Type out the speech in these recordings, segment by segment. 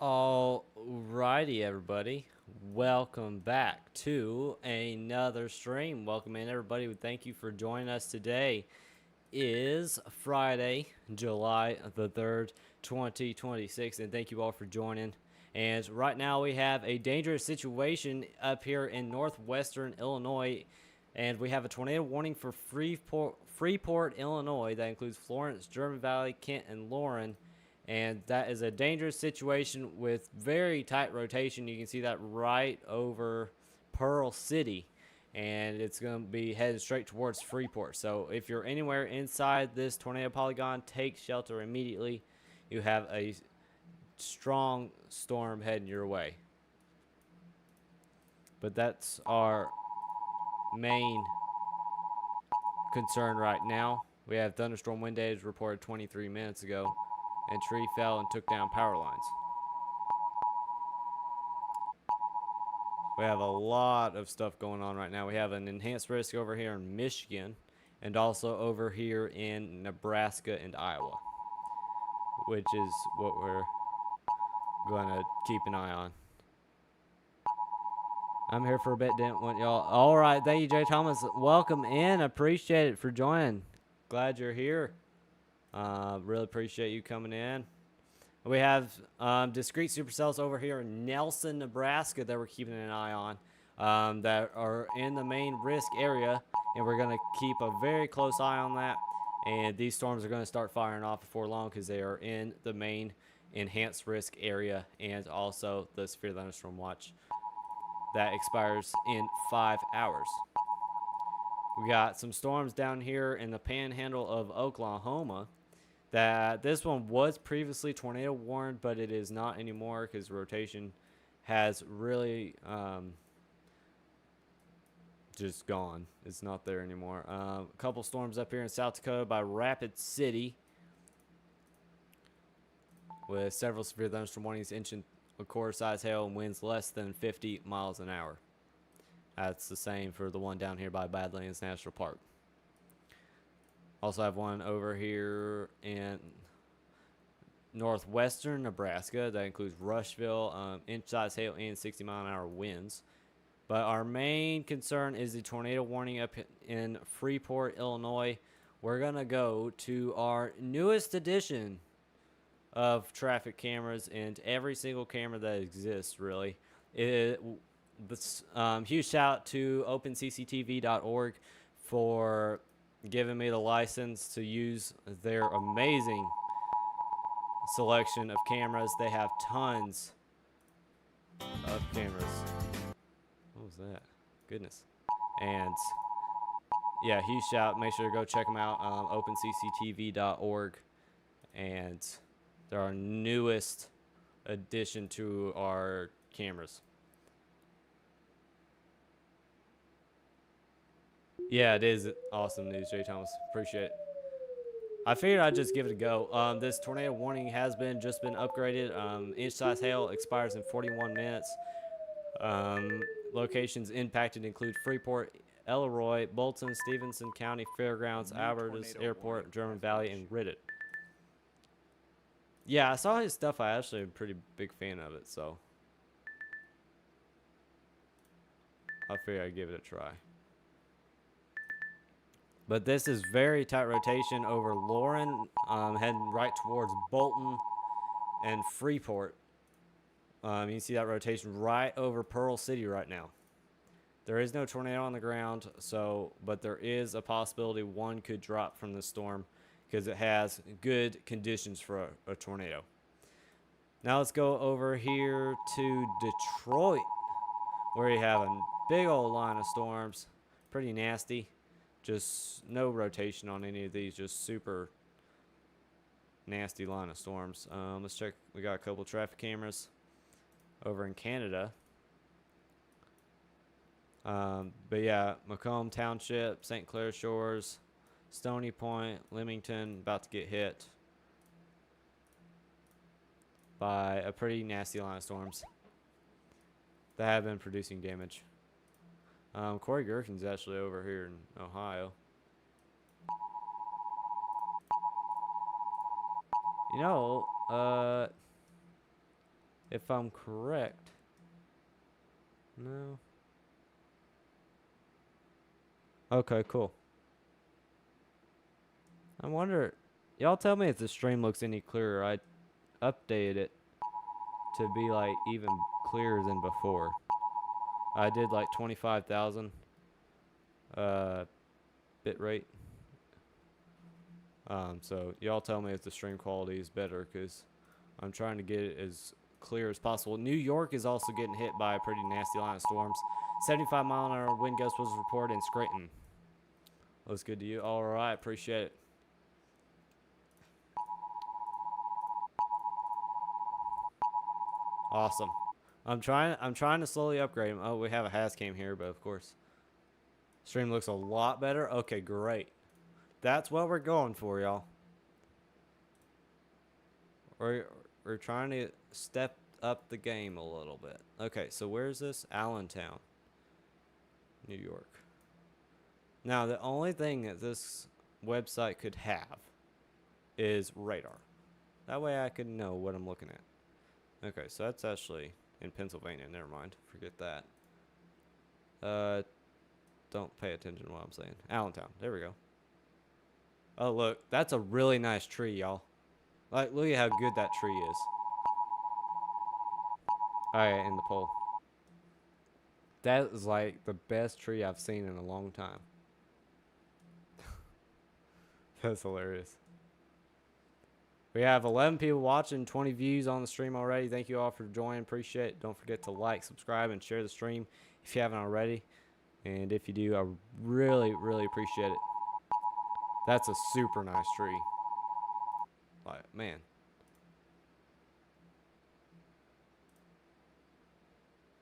Alrighty, everybody. Welcome back to another stream. Welcome in, everybody. Thank you for joining us. Today is Friday, July the 3rd, 2026, and thank you all for joining. And right now we have a dangerous situation up here in northwestern Illinois, and we have a tornado warning for Freeport, Illinois. That includes Florence, German Valley, Kent, and Lauren. And that is a dangerous situation with very tight rotation. You can see that right over Pearl City, and it's going to be headed straight towards Freeport. So if you're anywhere inside this tornado polygon, take shelter immediately. You have a strong storm heading your way. But that's our main concern right now. We have thunderstorm wind days reported 23 minutes ago, and tree fell and took down power lines. We have a lot of stuff going on right now. We have an enhanced risk over here in Michigan and also over here in Nebraska and Iowa, which is what we're going to keep an eye on. I'm here for a bit, didn't want y'all. All right, thank you, Jay Thomas. Welcome in. Appreciate it for joining. Glad you're here. Really appreciate you coming in. We have discrete supercells over here in Nelson, Nebraska that we're keeping an eye on that are in the main risk area, and we're going to keep a very close eye on that. And these storms are going to start firing off before long because they are in the main enhanced risk area and also the severe thunderstorm watch that expires in 5 hours. We got some storms down here in the panhandle of Oklahoma. That this one was previously tornado warned, but it is not anymore because rotation has really just gone. It's not there anymore. A couple storms up here in South Dakota by Rapid City with several severe thunderstorm warnings, inch and a quarter size hail, and winds less than 50 miles an hour. That's the same for the one down here by Badlands National Park. Also have one over here in northwestern Nebraska that includes Rushville, inch-size hail and 60-mile-an-hour winds. But our main concern is the tornado warning up in Freeport, Illinois. We're going to go to our newest edition of traffic cameras, and every single camera that exists, really. Huge shout out to opencctv.org for giving me the license to use their amazing selection of cameras. They have tons of cameras. What was that? Goodness. And yeah, huge shout. Make sure to go check them out. Opencctv.org. And they're our newest addition to our cameras. Yeah, it is awesome news, Jay Thomas. Appreciate it. I figured I'd just give it a go. This tornado warning has just been upgraded. Inch-size hail expires in 41 minutes. Locations impacted include Freeport, Elroy, Bolton, Stevenson County Fairgrounds, Avers Airport, German Valley, and Ridditt. Yeah, I saw his stuff. I actually am a pretty big fan of it, so I figured I'd give it a try. But this is very tight rotation over Lauren, heading right towards Bolton and Freeport. You can see that rotation right over Pearl City right now. There is no tornado on the ground, but there is a possibility one could drop from the storm because it has good conditions for a tornado. Now let's go over here to Detroit, where you have a big old line of storms. Pretty nasty. Just no rotation on any of these, just super nasty line of storms. Let's check. We got a couple traffic cameras over in Canada. But yeah, Macomb Township, St. Clair Shores, Stony Point, Leamington, about to get hit by a pretty nasty line of storms that have been producing damage. Corey Gherkin's actually over here in Ohio. You know, if I'm correct. No. Okay, cool. I wonder, y'all tell me if the stream looks any clearer. I updated it to be like even clearer than before. I did like 25,000 bit rate. So y'all tell me if the stream quality is better, because I'm trying to get it as clear as possible. New York is also getting hit by a pretty nasty line of storms. 75-mile-an-hour wind gust was reported in Scranton. Looks good to you. All right, appreciate it. Awesome. I'm trying to slowly upgrade them. Oh, we have a has cam here, but of course, stream looks a lot better. Okay, great. That's what we're going for, y'all. We're trying to step up the game a little bit. Okay, so where's this? Allentown, New York. Now, the only thing that this website could have is radar. That way I can know what I'm looking at. Okay, so that's actually in Pennsylvania. Never mind. Forget that. Don't pay attention to what I'm saying. Allentown. There we go. Oh, look. That's a really nice tree, y'all. Like, look at how good that tree is. Alright, in the pole. That is like the best tree I've seen in a long time. That's hilarious. We have 11 people watching, 20 views on the stream already. Thank you all for joining. Appreciate it. Don't forget to like, subscribe, and share the stream if you haven't already. And if you do, I really, really appreciate it. That's a super nice tree. Like, man.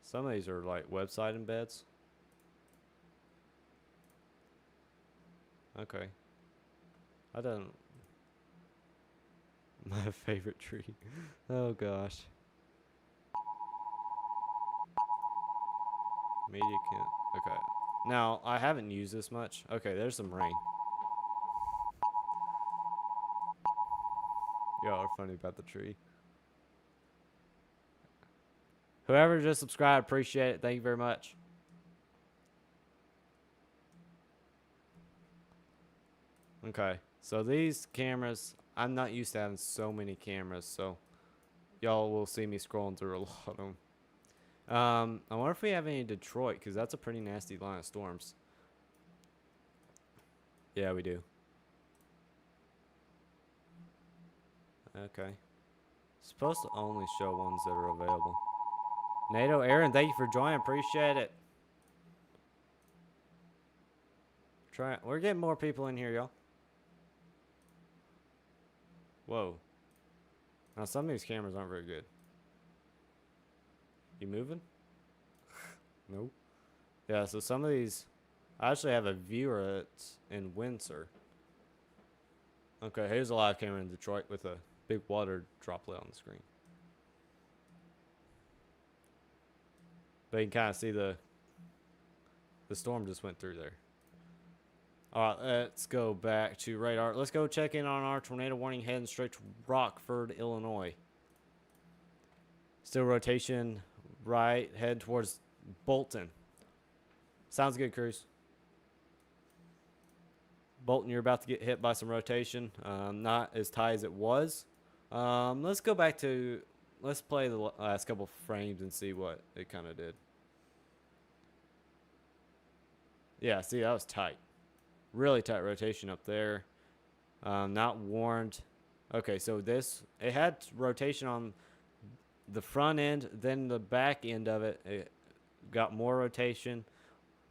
Some of these are like website embeds. Okay. I don't. My favorite tree. Oh gosh. Media can't. Okay. Now, I haven't used this much. Okay, there's some rain. Y'all are funny about the tree. Whoever just subscribed, appreciate it. Thank you very much. Okay, so these cameras, I'm not used to having so many cameras, so y'all will see me scrolling through a lot of them. I wonder if we have any in Detroit, because that's a pretty nasty line of storms. Yeah, we do. Okay. Supposed to only show ones that are available. NATO Aaron, thank you for joining. Appreciate it. We're getting more people in here, y'all. Whoa. Now, some of these cameras aren't very good. You moving? Nope. Yeah, so some of these... I actually have a viewer that's in Windsor. Okay, here's a live camera in Detroit with a big water droplet on the screen. But you can kind of see the storm just went through there. All right, let's go back to radar. Let's go check in on our tornado warning heading straight to Rockford, Illinois. Still rotation right, head towards Bolton. Sounds good, Cruz. Bolton, you're about to get hit by some rotation. Not as tight as it was. Let's go back to... Let's play the last couple frames and see what it kind of did. Yeah, see, that was tight. Really tight rotation up there. Not warned. Okay, so it had rotation on the front end, then the back end of it got more rotation.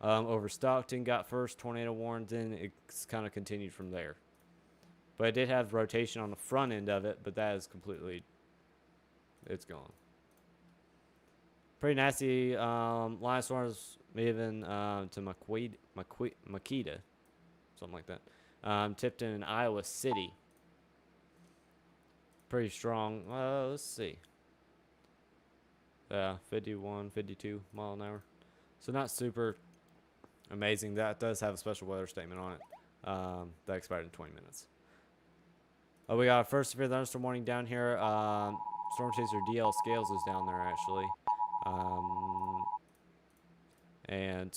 Over Stockton got first tornado warned, then it's kind of continued from there. But it did have rotation on the front end of it, but that is completely, it's gone. Pretty nasty line of storms moving to Makita. Something like that. Tipton and Iowa City. Pretty strong. Let's see. Yeah, 51, 52 mile an hour. So not super amazing. That does have a special weather statement on it. That expired in 20 minutes. We got a first severe thunderstorm warning down here. Storm Chaser DL Scales is down there actually. And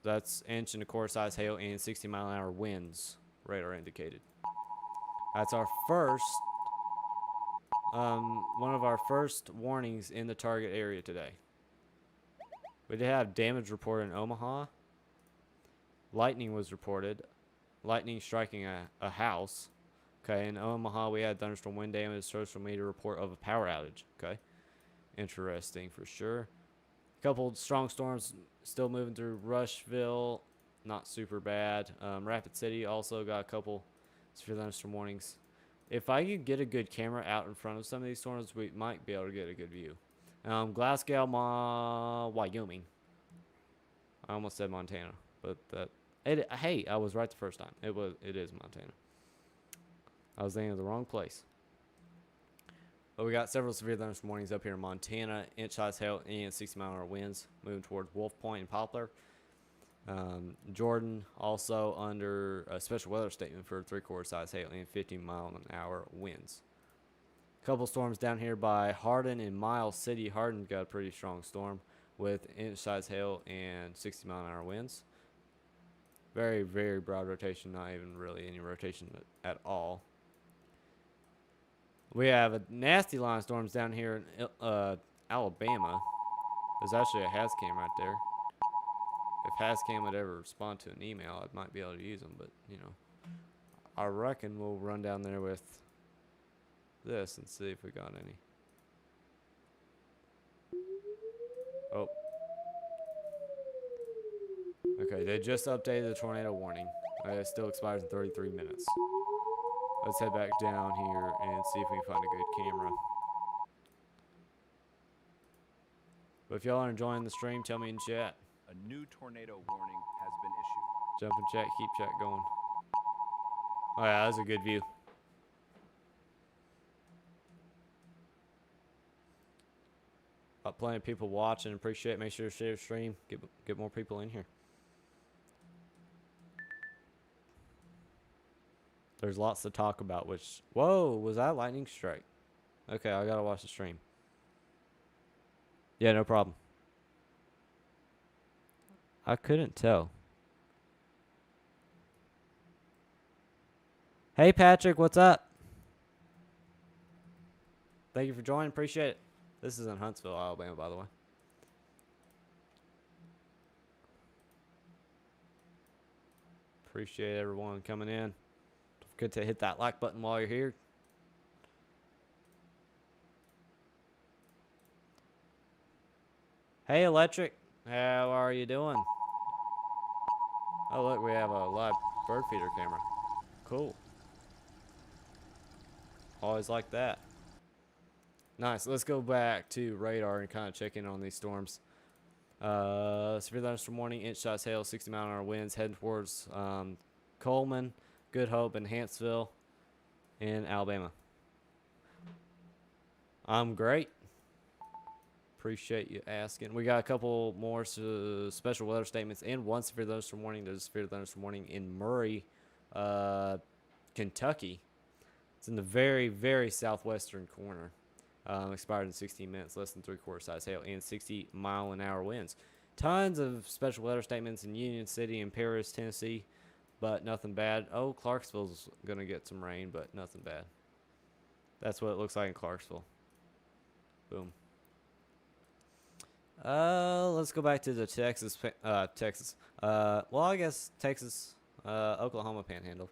that's inch and a quarter size hail and 60-mile-an-hour winds, radar indicated. That's our first, one of our first warnings in the target area today. We did have damage reported in Omaha. Lightning was reported. Lightning striking a house. Okay, in Omaha we had thunderstorm wind damage, social media report of a power outage. Okay, interesting for sure. A couple strong storms still moving through Rushville, not super bad. Rapid City also got a couple severe thunderstorm warnings. If I could get a good camera out in front of some of these storms, we might be able to get a good view. Glasgow, Wyoming. I almost said Montana, but hey, I was right the first time. It is Montana. I was thinking of the wrong place. But we got several severe thunderstorm warnings up here in Montana. Inch-size hail and 60-mile-an-hour winds moving towards Wolf Point and Poplar. Jordan also under a special weather statement for 3/4 size hail and 15-mile-an-hour winds. A couple storms down here by Hardin and Miles City. Hardin got a pretty strong storm with inch-size hail and 60-mile-an-hour winds. Very, very broad rotation, not even really any rotation at all. We have a nasty line of storms down here in Alabama. There's actually a HazCam right there. If HazCam would ever respond to an email, I might be able to use them, but, you know. I reckon we'll run down there with this and see if we got any. Oh. Okay, they just updated the tornado warning. It still expires in 33 minutes. Let's head back down here and see if we can find a good camera. But if y'all are enjoying the stream, tell me in chat. A new tornado warning has been issued. Jump in chat, keep chat going. Oh yeah, that's a good view. Got plenty of people watching. Appreciate it. Make sure to share the stream. Get more people in here. There's lots to talk about, which... Whoa, was that a lightning strike? Okay, I gotta watch the stream. Yeah, no problem. I couldn't tell. Hey, Patrick, what's up? Thank you for joining. Appreciate it. This is in Huntsville, Alabama, by the way. Appreciate everyone coming in. Don't forget to hit that like button while you're here. Hey, Electric. How are you doing? Oh, look, we have a live bird feeder camera. Cool. Always like that. Nice. Let's go back to radar and kind of check in on these storms. Severe thunderstorm warning, inch-size hail, 60-mile-an-hour winds heading towards Coleman, Good Hope, and Huntsville in Alabama. I'm great. Appreciate you asking. We got a couple more special weather statements and one severe thunderstorm warning. There's a severe thunderstorm warning in Murray, Kentucky. It's in the very, very southwestern corner. Expired in 16 minutes, less than 3/4 size hail, and 60-mile-an-hour winds. Tons of special weather statements in Union City and Paris, Tennessee, but nothing bad. Oh, Clarksville's going to get some rain, but nothing bad. That's what it looks like in Clarksville. Boom. Let's go back to the Texas, well, I guess Texas, Oklahoma panhandle,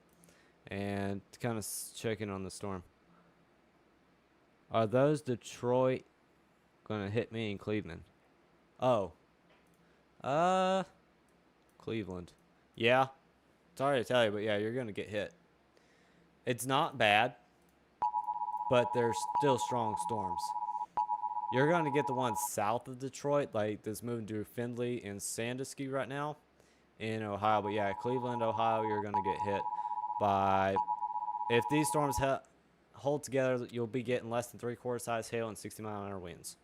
and kind of check in on the storm. Are those Detroit gonna hit me in Cleveland? Oh. Cleveland. Yeah. Sorry to tell you, but yeah, you're gonna get hit. It's not bad, but there's still strong storms. You're gonna get the ones south of Detroit, like this moving through Findlay and Sandusky right now in Ohio. But yeah, Cleveland, Ohio, you're gonna get hit by, if these storms hold together, you'll be getting less than 3/4 size hail and 60-mile-an-hour winds,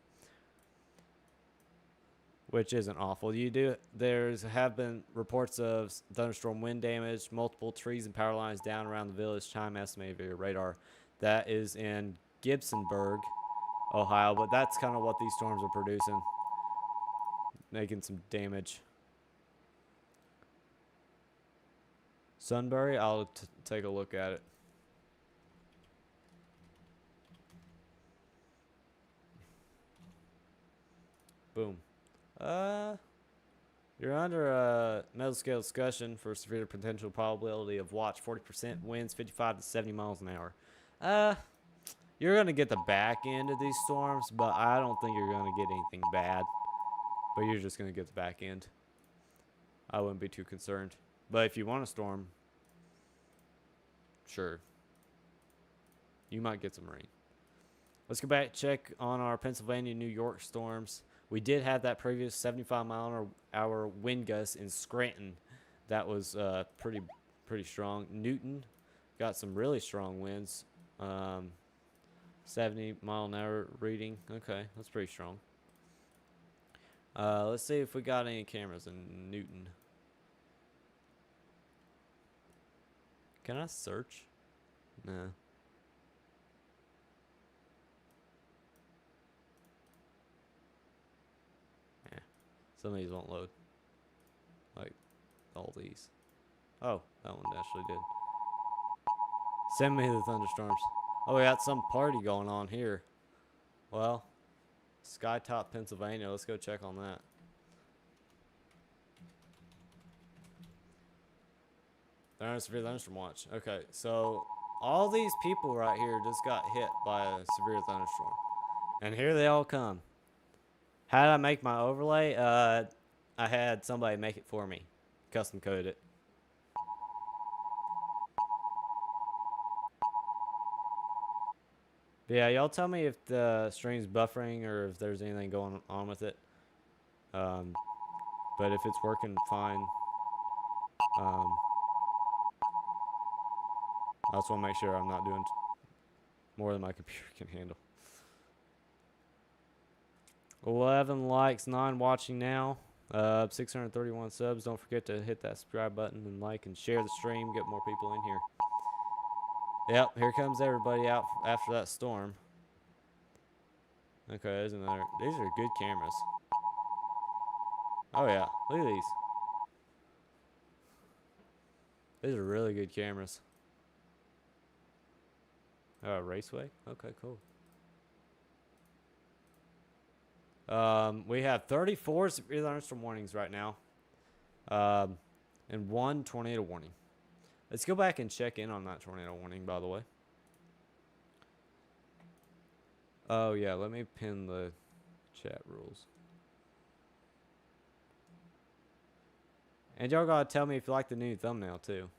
which isn't awful. Have been reports of thunderstorm wind damage, multiple trees and power lines down around the village. Time estimated via radar. That is in Gibsonburg, Ohio, but that's kind of what these storms are producing, making some damage. Sunbury, I'll take a look at it. Boom. You're under a metal scale discussion for severe potential probability of watch 40% winds 55 to 70 miles an hour. You're gonna get the back end of these storms, but I don't think you're gonna get anything bad. But you're just gonna get the back end. I wouldn't be too concerned. But if you want a storm, sure. You might get some rain. Let's go back check on our Pennsylvania, New York storms. We did have that previous 75-mile-an-hour wind gust in Scranton. That was pretty strong. Newton got some really strong winds. 70-mile-an-hour reading. Okay, that's pretty strong. Let's see if we got any cameras in Newton. Can I search? No. Some of these won't load. Like, all these. Oh, that one actually did. Send me the thunderstorms. Oh, we got some party going on here. Well, Skytop, Pennsylvania. Let's go check on that. They're on a severe thunderstorm watch. Okay, so all these people right here just got hit by a severe thunderstorm. And here they all come. How did I make my overlay? I had somebody make it for me. Custom coded it. But yeah, y'all tell me if the stream's buffering or if there's anything going on with it. But if it's working fine, I just want to make sure I'm not doing more than my computer can handle. 11 likes, 9 watching now. 631 subs. Don't forget to hit that subscribe button and like and share the stream. Get more people in here. Yep, here comes everybody out after that storm. Okay, there's another. These are good cameras. Oh yeah, look at these. These are really good cameras. Raceway? Okay, cool. We have 34 severe thunderstorm warnings right now. And 1 tornado warning. Let's go back and check in on that tornado warning, by the way. Oh, yeah, let me pin the chat rules. And y'all gotta tell me if you like the new thumbnail, too.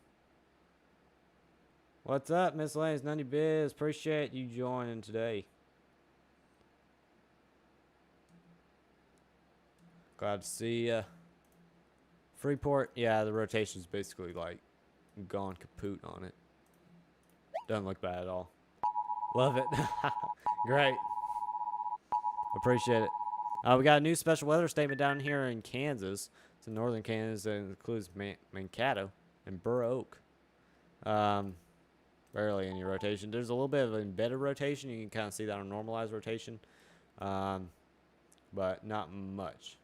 What's up, Miscellaneous Nutty Biz? Appreciate you joining today. Glad to see ya. Freeport, yeah, the rotation's basically like gone kaput on it. Doesn't look bad at all. Love it. Great. Appreciate it. We got a new special weather statement down here in Kansas. It's in northern Kansas and includes Mankato and Burr Oak. Barely any rotation. There's a little bit of embedded rotation. You can kind of see that on normalized rotation. But not much.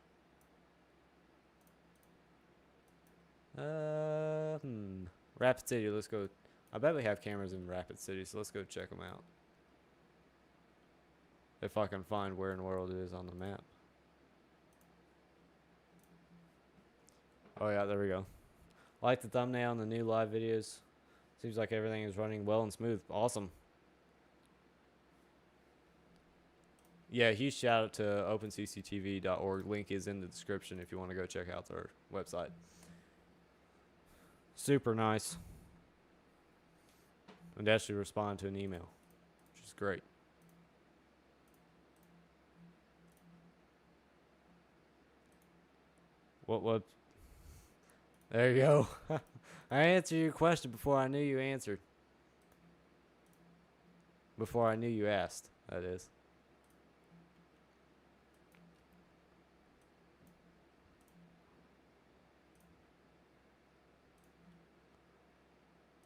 Rapid City, let's go. I bet we have cameras in Rapid City, so let's go check them out. If I can find where in the world it is on the map. Oh yeah, there we go. Like the thumbnail on the new live videos. Seems like everything is running well and smooth. Awesome. Yeah, huge shout out to opencctv.org. Link is in the description if you want to go check out their website. Super nice. And actually respond to an email, which is great. What? There you go. I answered your question before I knew you answered. Before I knew you asked, that is.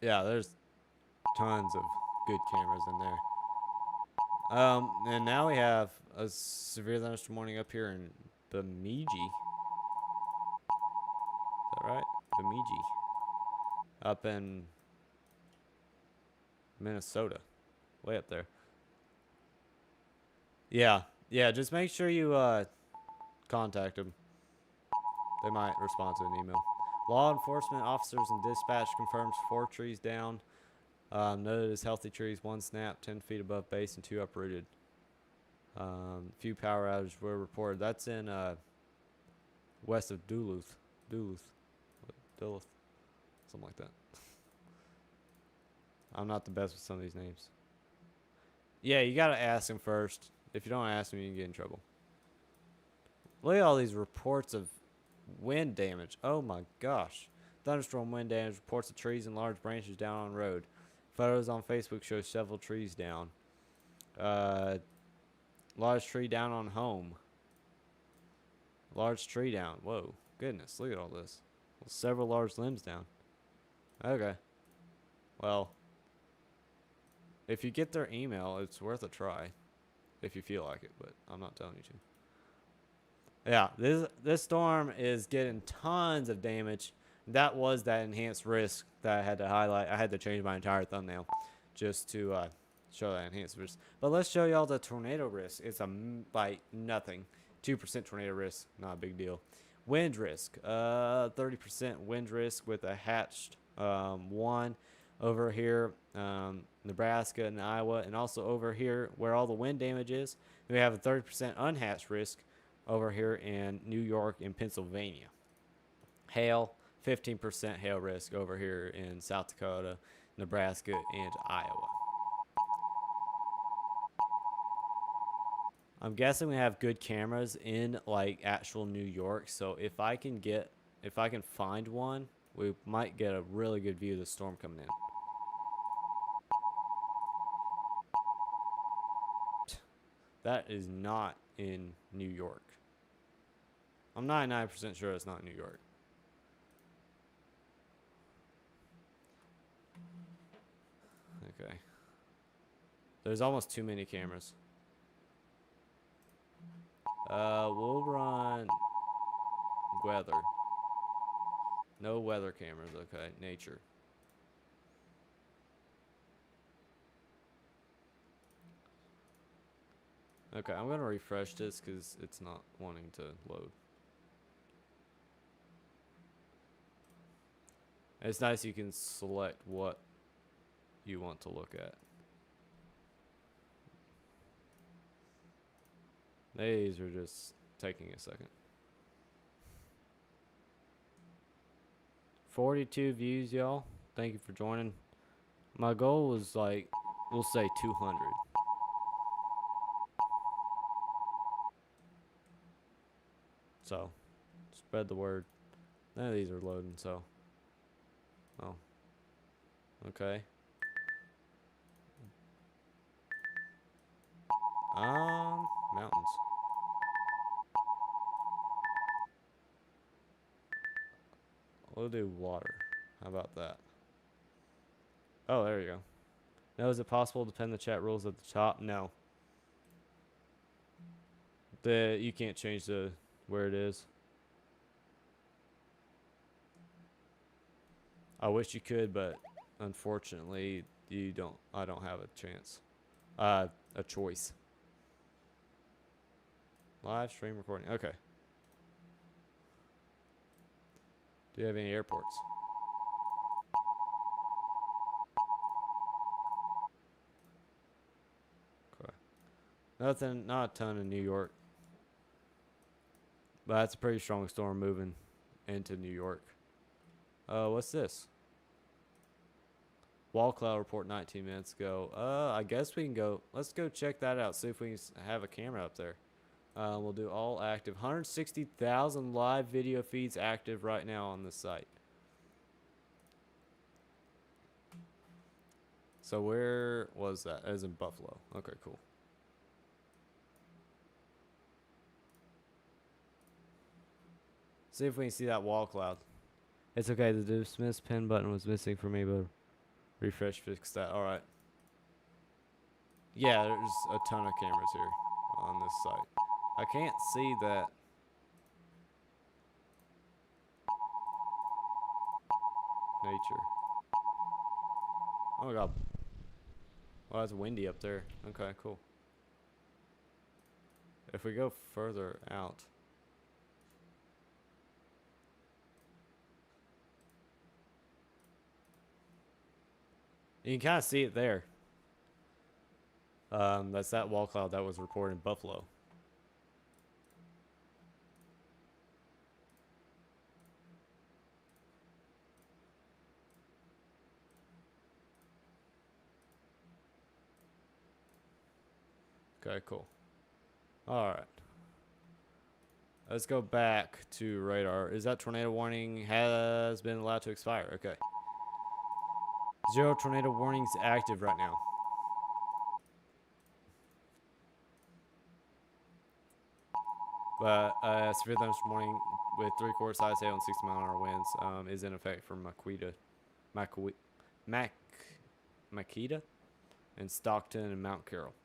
Yeah, there's tons of good cameras in there. And now we have a severe thunderstorm warning up here in Bemidji. Is that right? Bemidji. Up in Minnesota. Way up there. Yeah. Yeah, just make sure you contact them. They might respond to an email. Law enforcement officers and dispatch confirms 4 trees down. Noted as healthy trees, 1 snapped 10 feet above base and 2 uprooted. Few power outages were reported. That's in west of Duluth. Duluth. Something like that. I'm not the best with some of these names. Yeah, you gotta ask them first. If you don't ask them, you can get in trouble. Look at all these reports of wind damage. Oh my gosh. Thunderstorm wind damage. Reports of trees and large branches down on road. Photos on Facebook show several trees down. Large tree down on home. Large tree down. Whoa. Goodness. Look at all this. Well, several large limbs down. Okay. Well, if you get their email, it's worth a try. If you feel like it, but I'm not telling you to. Yeah, this storm is getting tons of damage. That was that enhanced risk that I had to highlight. I had to change my entire thumbnail just to show that enhanced risk. But let's show y'all the tornado risk. It's like nothing. 2% tornado risk, not a big deal. Wind risk, 30% wind risk with a hatched 1 over here, Nebraska and Iowa, and also over here where all the wind damage is. We have a 30% unhatched risk over here in New York and Pennsylvania. Hail, 15% hail risk over here in South Dakota, Nebraska, and Iowa. I'm guessing we have good cameras in like actual New York, so if I can find one, we might get a really good view of the storm coming in. That is not in New York. I'm 99% sure it's not in New York. Okay. There's almost too many cameras. We'll run weather. No weather cameras, okay. Nature. Okay, I'm gonna refresh this because it's not wanting to load. It's nice you can select what you want to look at. These are just taking a second. 42 views, y'all. Thank you for joining. My goal was like, we'll say 200. So, spread the word. None of these are loading, so. Oh. Okay. Mountains. We'll do water. How about that? Oh, there you go. Now, is it possible to pin the chat rules at the top? No. You can't change where it is. I wish you could, but unfortunately, I don't have a chance. A choice. Live stream recording. Okay. Do you have any airports? Okay. Nothing, not a ton in New York. But that's a pretty strong storm moving into New York. What's this? Wall cloud report 19 minutes ago. I guess we can go. Let's go check that out. See if we can have a camera up there. We'll do all active. 160,000 live video feeds active right now on this site. So where was that? That was in Buffalo. Okay, cool. See if we can see that wall cloud. It's okay. The dismiss pin button was missing for me, but refresh fixed that. All right. Yeah, there's a ton of cameras here on this site. I can't see that. Nature. Oh my god. Well, it's windy up there. Okay, cool. If we go further out. You can kind of see it there. That's that wall cloud that was reported in Buffalo. Okay, cool. All right. Let's go back to radar. Is that tornado warning has been allowed to expire? Okay. 0 tornado warnings active right now. But severe thunderstorm warning with 3/4 size hail and 60-mile-an-hour winds is in effect for Makita and Stockton and Mount Carroll.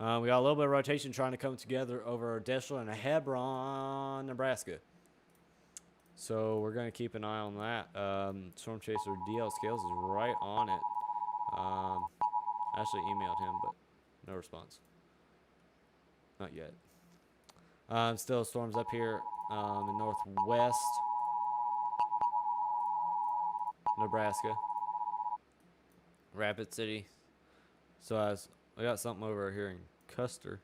We got a little bit of rotation trying to come together over Deschler and Hebron, Nebraska. So we're going to keep an eye on that. Storm Chaser DL Scales is right on it. Actually emailed him, but no response. Not yet. Still storms up here in northwest Nebraska. Rapid City. So I got something over here in Custer.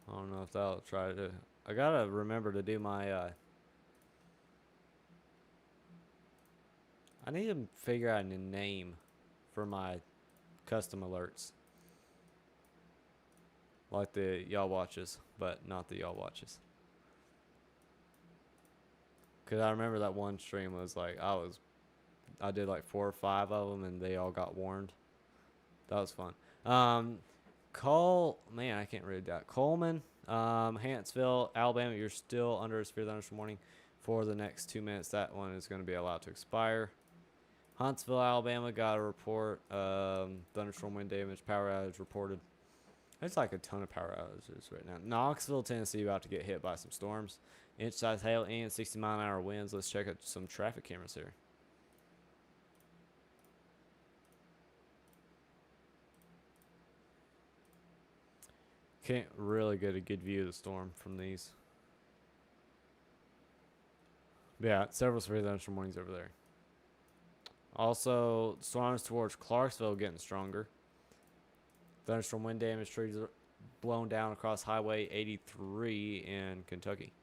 I don't know if that'll try to. I gotta remember to do my. I need to figure out a name for my custom alerts. Like the y'all watches, but not the y'all watches. Cause I remember that one stream was like I did like 4 or 5 of them and they all got warned. That was fun. Man, I can't read that. Coleman, Huntsville, Alabama, you're still under a severe thunderstorm warning for the next 2 minutes. That one is going to be allowed to expire. Huntsville, Alabama, got a report. Thunderstorm wind damage, power outage reported. There's like a ton of power outages right now. Knoxville, Tennessee, about to get hit by some storms. Inch-size hail and 60-mile-an-hour winds. Let's check out some traffic cameras here. Can't really get a good view of the storm from these. But yeah, several severe thunderstorm warnings over there. Also, storms towards Clarksville getting stronger. Thunderstorm wind damage, trees are blown down across Highway 83 in Kentucky.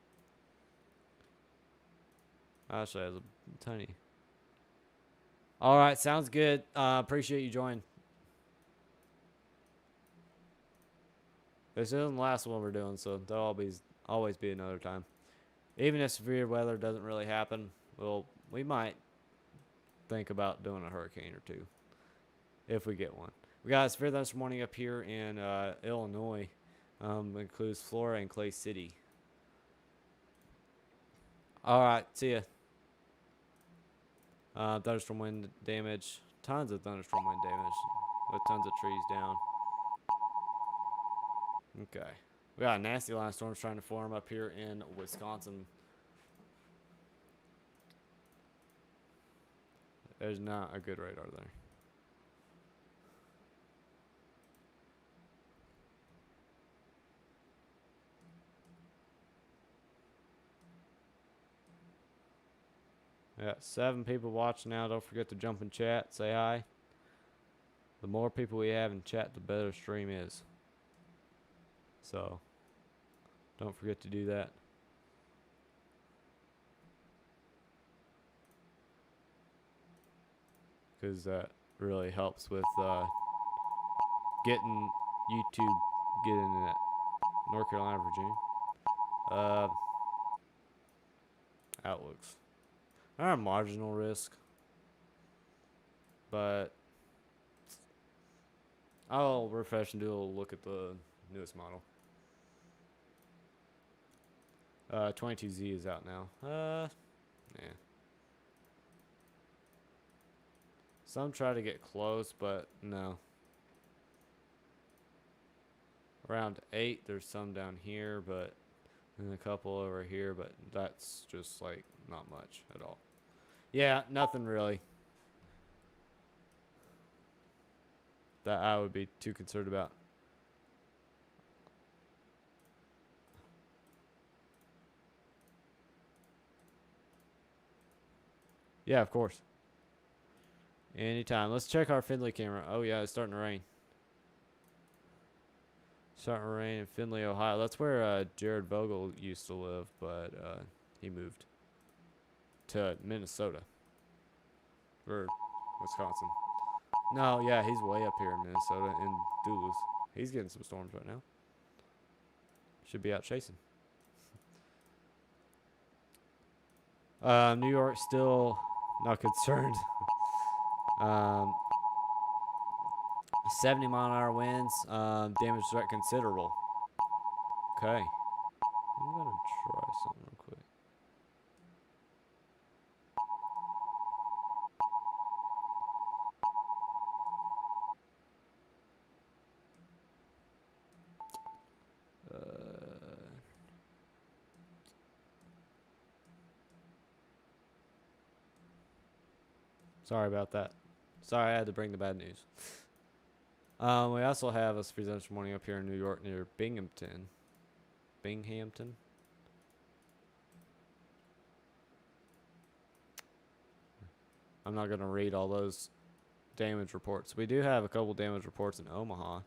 Actually, has a tiny. All right, sounds good. Appreciate you joining. This isn't the last one we're doing, so there'll always be another time. Even if severe weather doesn't really happen, well, we might think about doing a hurricane or two if we get one. We got a severe thunderstorm warning up here in Illinois. Includes Flora and Clay City. All right, see ya. Thunderstorm wind damage. Tons of thunderstorm wind damage with tons of trees down. Okay. We got a nasty line of storms trying to form up here in Wisconsin. There's not a good radar there. Yeah, 7 people watching now. Don't forget to jump in chat. Say hi. The more people we have in chat, the better stream is. So, don't forget to do that. Because that really helps with getting YouTube getting that North Carolina, Virginia. Outlooks. Not a marginal risk, but I'll refresh and do a look at the newest model. 22Z is out now. Yeah. Some try to get close, but no. Around 8, there's some down here, but and a couple over here, but that's just like not much at all. Yeah, nothing really that I would be too concerned about. Yeah, of course. Anytime. Let's check our Findlay camera. Oh, yeah, it's starting to rain. Starting to rain in Findlay, Ohio. That's where Jarod Vogel used to live, but he moved to Minnesota or Wisconsin. No, yeah, he's way up here in Minnesota in Duluth. He's getting some storms right now. Should be out chasing. New York still not concerned. 70-mile-an-hour winds. Damage threat considerable. Okay. I'm going to try something real quick. Sorry about that. Sorry, I had to bring the bad news. We also have a presidential morning up here in New York near Binghamton. Binghamton. I'm not going to read all those damage reports. We do have a couple damage reports in Omaha.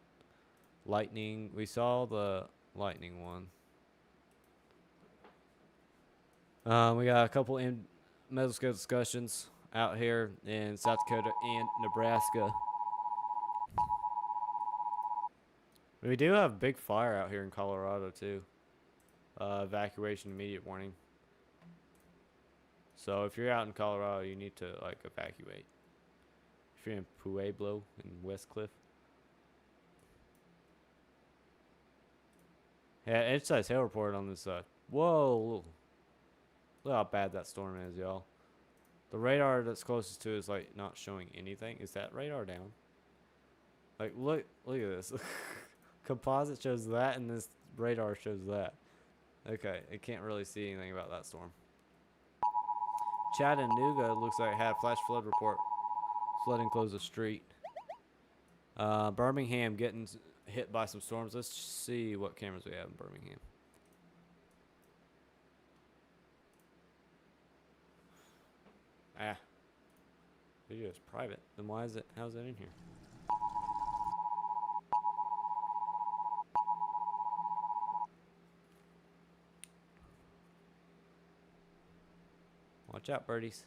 Lightning. We saw the lightning one. We got a couple in medical discussions out here in South Dakota and Nebraska. We do have a big fire out here in Colorado too. Evacuation immediate warning. So if you're out in Colorado, you need to like evacuate. If you're in Pueblo and Westcliff. Yeah, it says hail report on this side. Whoa. Look how bad that storm is, y'all. The radar that's closest to is like not showing anything. Is that radar down? Like look at this. Composite shows that and this radar shows that. Okay, it can't really see anything about that storm. Chattanooga looks like it had a flash flood report. Flooding closed the street. Birmingham getting hit by some storms. Let's see what cameras we have in Birmingham. Video is private. Then why is it? How's it in here? Watch out, birdies.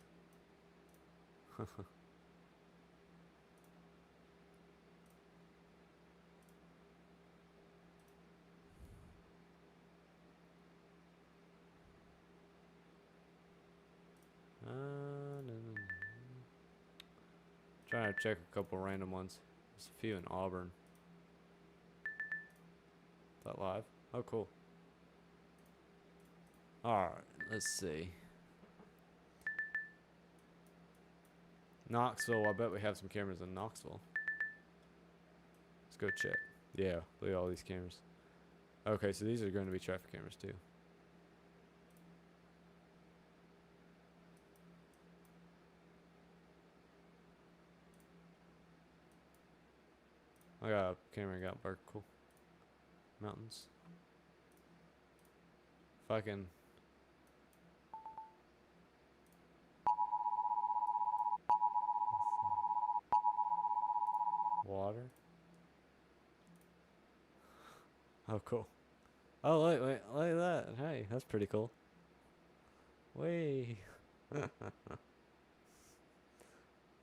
Trying to check a couple random ones. There's a few in Auburn. Is that live? Oh, cool. Alright, let's see. Knoxville, I bet we have some cameras in Knoxville. Let's go check. Yeah, look at all these cameras. Okay, so these are going to be traffic cameras too. I got a camera in Gatlinburg. Cool. Mountains. Fucking. Water. Oh, cool. Oh, wait, look at that. Hey, that's pretty cool. Way.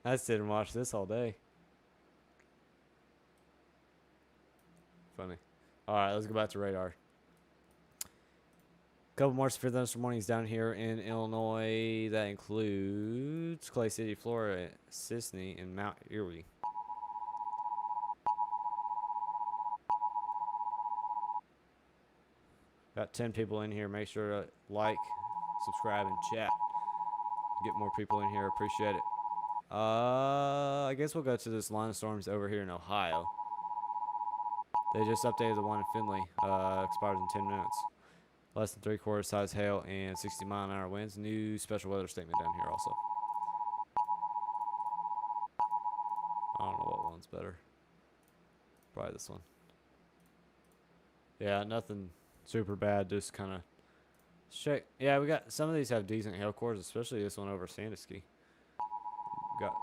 I sit and watch this all day. Funny. Alright, let's go back to radar. Couple more severe thunderstorm warnings down here in Illinois. That includes Clay City, Florida, Sisney, and Mount Erie. Got 10 people in here. Make sure to like, subscribe, and chat. Get more people in here. Appreciate it. I guess we'll go to this line of storms over here in Ohio. They just updated the one in Findlay. Expires in 10 minutes. Less than 3/4 size hail and 60-mile-an-hour winds. New special weather statement down here also. I don't know what one's better. Probably this one. Yeah, nothing super bad. Just kind of check. Yeah, we got some of these have decent hail cores, especially this one over Sandusky. Got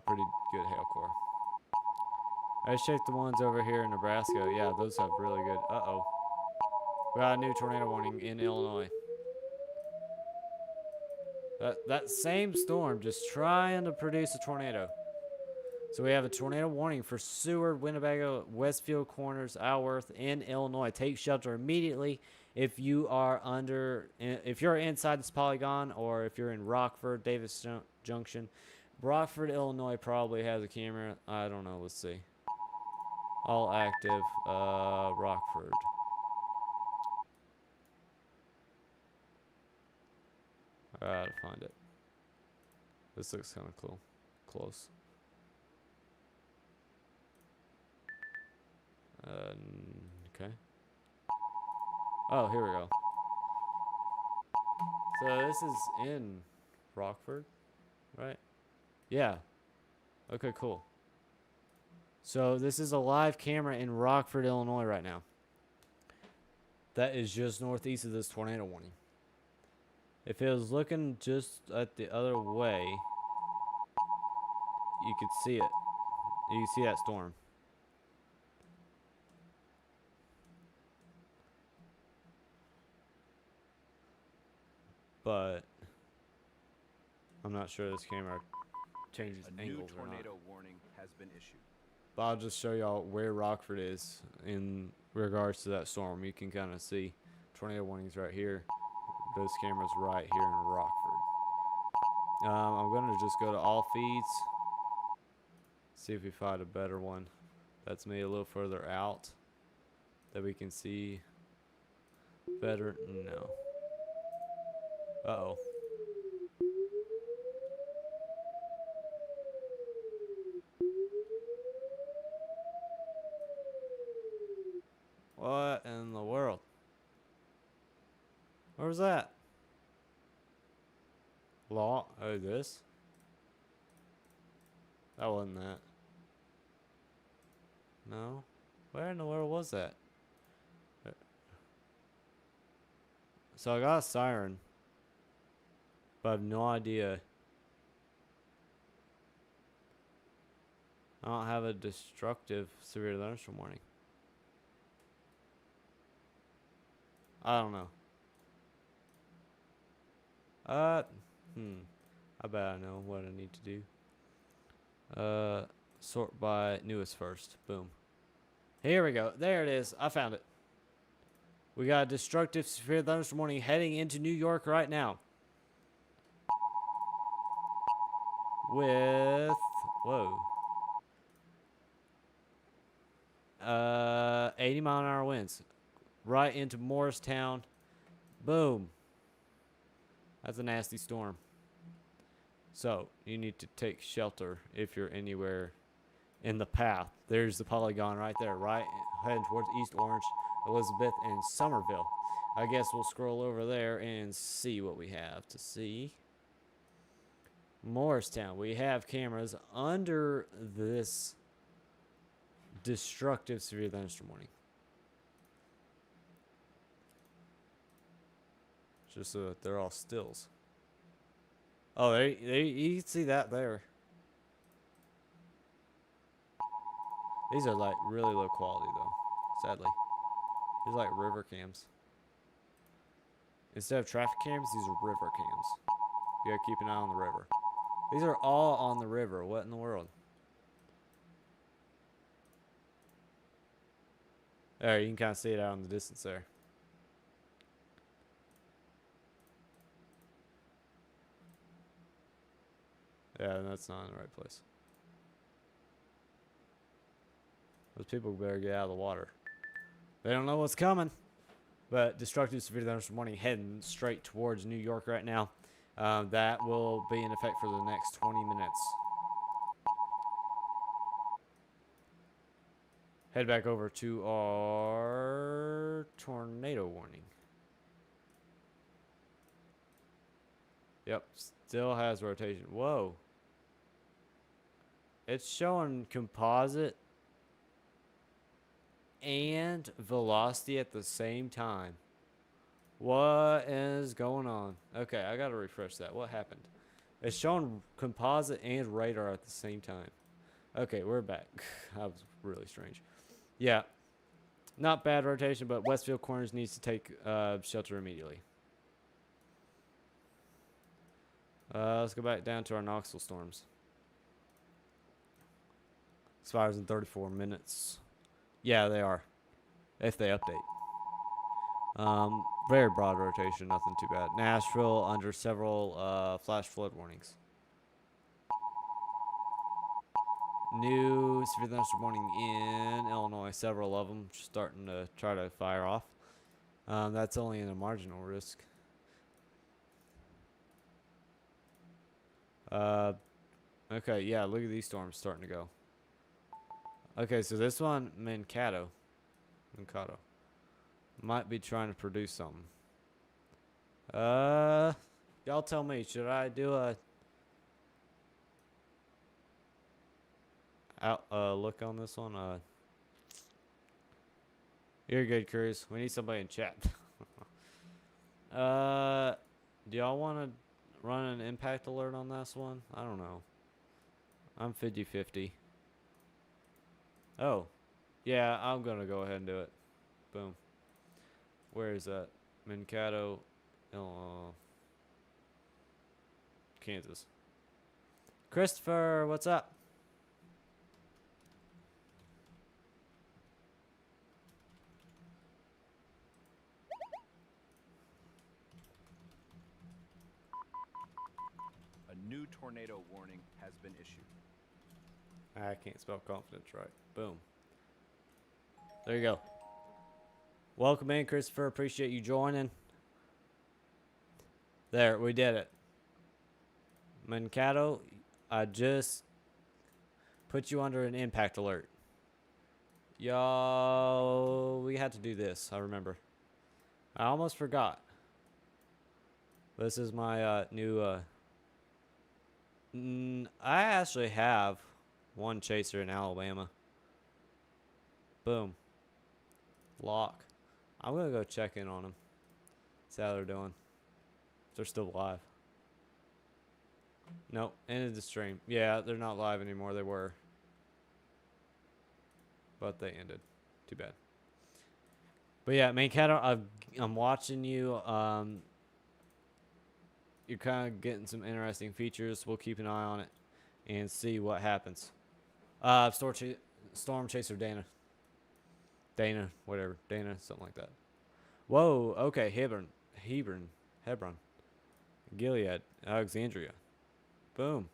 pretty good hail core. I checked the ones over here in Nebraska. Yeah, those have really good. Uh-oh. We got a new tornado warning in Illinois. That same storm just trying to produce a tornado. So we have a tornado warning for Seward, Winnebago, Westfield Corners, Alworth, in Illinois. Take shelter immediately if you are if you're inside this polygon, or if you're in Rockford, Davis Junction. Rockford, Illinois probably has a camera. I don't know. Let's see. All active. Rockford. I gotta find it. This looks kind of cool. Close. Okay. Oh, here we go. So this is in Rockford, right? Yeah. Okay, cool. So this is a live camera in Rockford, Illinois right now. That is just northeast of this tornado warning. If it was looking just at the other way, you could see it. You can see that storm. But I'm not sure this camera changes angles or not. A new tornado warning has been issued. But I'll just show y'all where Rockford is in regards to that storm. You can kind of see tornado warnings right here. This camera's right here in Rockford. I'm going to just go to all feeds. See if we find a better one. That's maybe a little further out that we can see better. No. Uh-oh. What in the world? Where was that? Law? Oh, this? That wasn't that. No? Where in the world was that? So I got a siren, but I have no idea. I don't have a destructive severe thunderstorm warning. I don't know. I bet I know what I need to do. Sort by newest first. Boom. Here we go. There it is. I found it. We got a destructive severe thunderstorm warning heading into New York right now. With, whoa. 80-mile-an-hour winds. Right into Morristown. Boom. That's a nasty storm. So, you need to take shelter if you're anywhere in the path. There's the polygon right there, right? Heading towards East Orange, Elizabeth, and Somerville. I guess we'll scroll over there and see what we have to see. Morristown. We have cameras under this destructive severe thunderstorm warning. Just so that they're all stills. Oh, you can see that there. These are like really low quality though, sadly. These are like river cams. Instead of traffic cams, these are river cams. You gotta keep an eye on the river. These are all on the river. What in the world? There, you can kind of see it out in the distance there. Yeah, that's not in the right place. Those people better get out of the water. They don't know what's coming. But destructive severe thunderstorm warning heading straight towards New York right now. That will be in effect for the next 20 minutes. head back over to our tornado warning. Yep, still has rotation. Whoa. It's showing composite and velocity at the same time. What is going on? Okay, I gotta refresh that. What happened? It's showing composite and radar at the same time. Okay, we're back. That was really strange. Yeah, not bad rotation, but Westfield Corners needs to take shelter immediately. Let's go back down to our Knoxville storms. Expires in 34 minutes. Yeah, they are. If they update. Very broad rotation, nothing too bad. Nashville under several flash flood warnings. New severe thunderstorm warning in Illinois. Several of them starting to try to fire off. That's only in a marginal risk. Okay, yeah, look at these storms starting to go. Okay, so this one, Mankato, might be trying to produce something. Y'all tell me, should I do a look on this one? You're good, Cruz. We need somebody in chat. Do y'all want to run an impact alert on this one? I don't know. I'm 50-50. Oh, yeah, I'm gonna go ahead and do it. Boom. Where is that? Mankato, Kansas. Christopher, what's up? A new tornado warning has been issued. I can't spell confidence right. Boom. There you go. Welcome in, Christopher. Appreciate you joining. There, we did it. Mankato, I just put you under an impact alert. Y'all, we had to do this. I remember. I almost forgot. This is my new. I actually have one chaser in Alabama. Boom. Lock. I'm gonna go check in on them. See how they're doing. If they're still live. Nope. Ended the stream. Yeah, they're not live anymore. They were. But they ended. Too bad. But yeah, Mankato, I'm watching you. You're kind of getting some interesting features. We'll keep an eye on it and see what happens. Storm Chaser Dana. Whatever. Dana, something like that. Whoa, okay, Hebron, Gilead, Alexandria. Boom.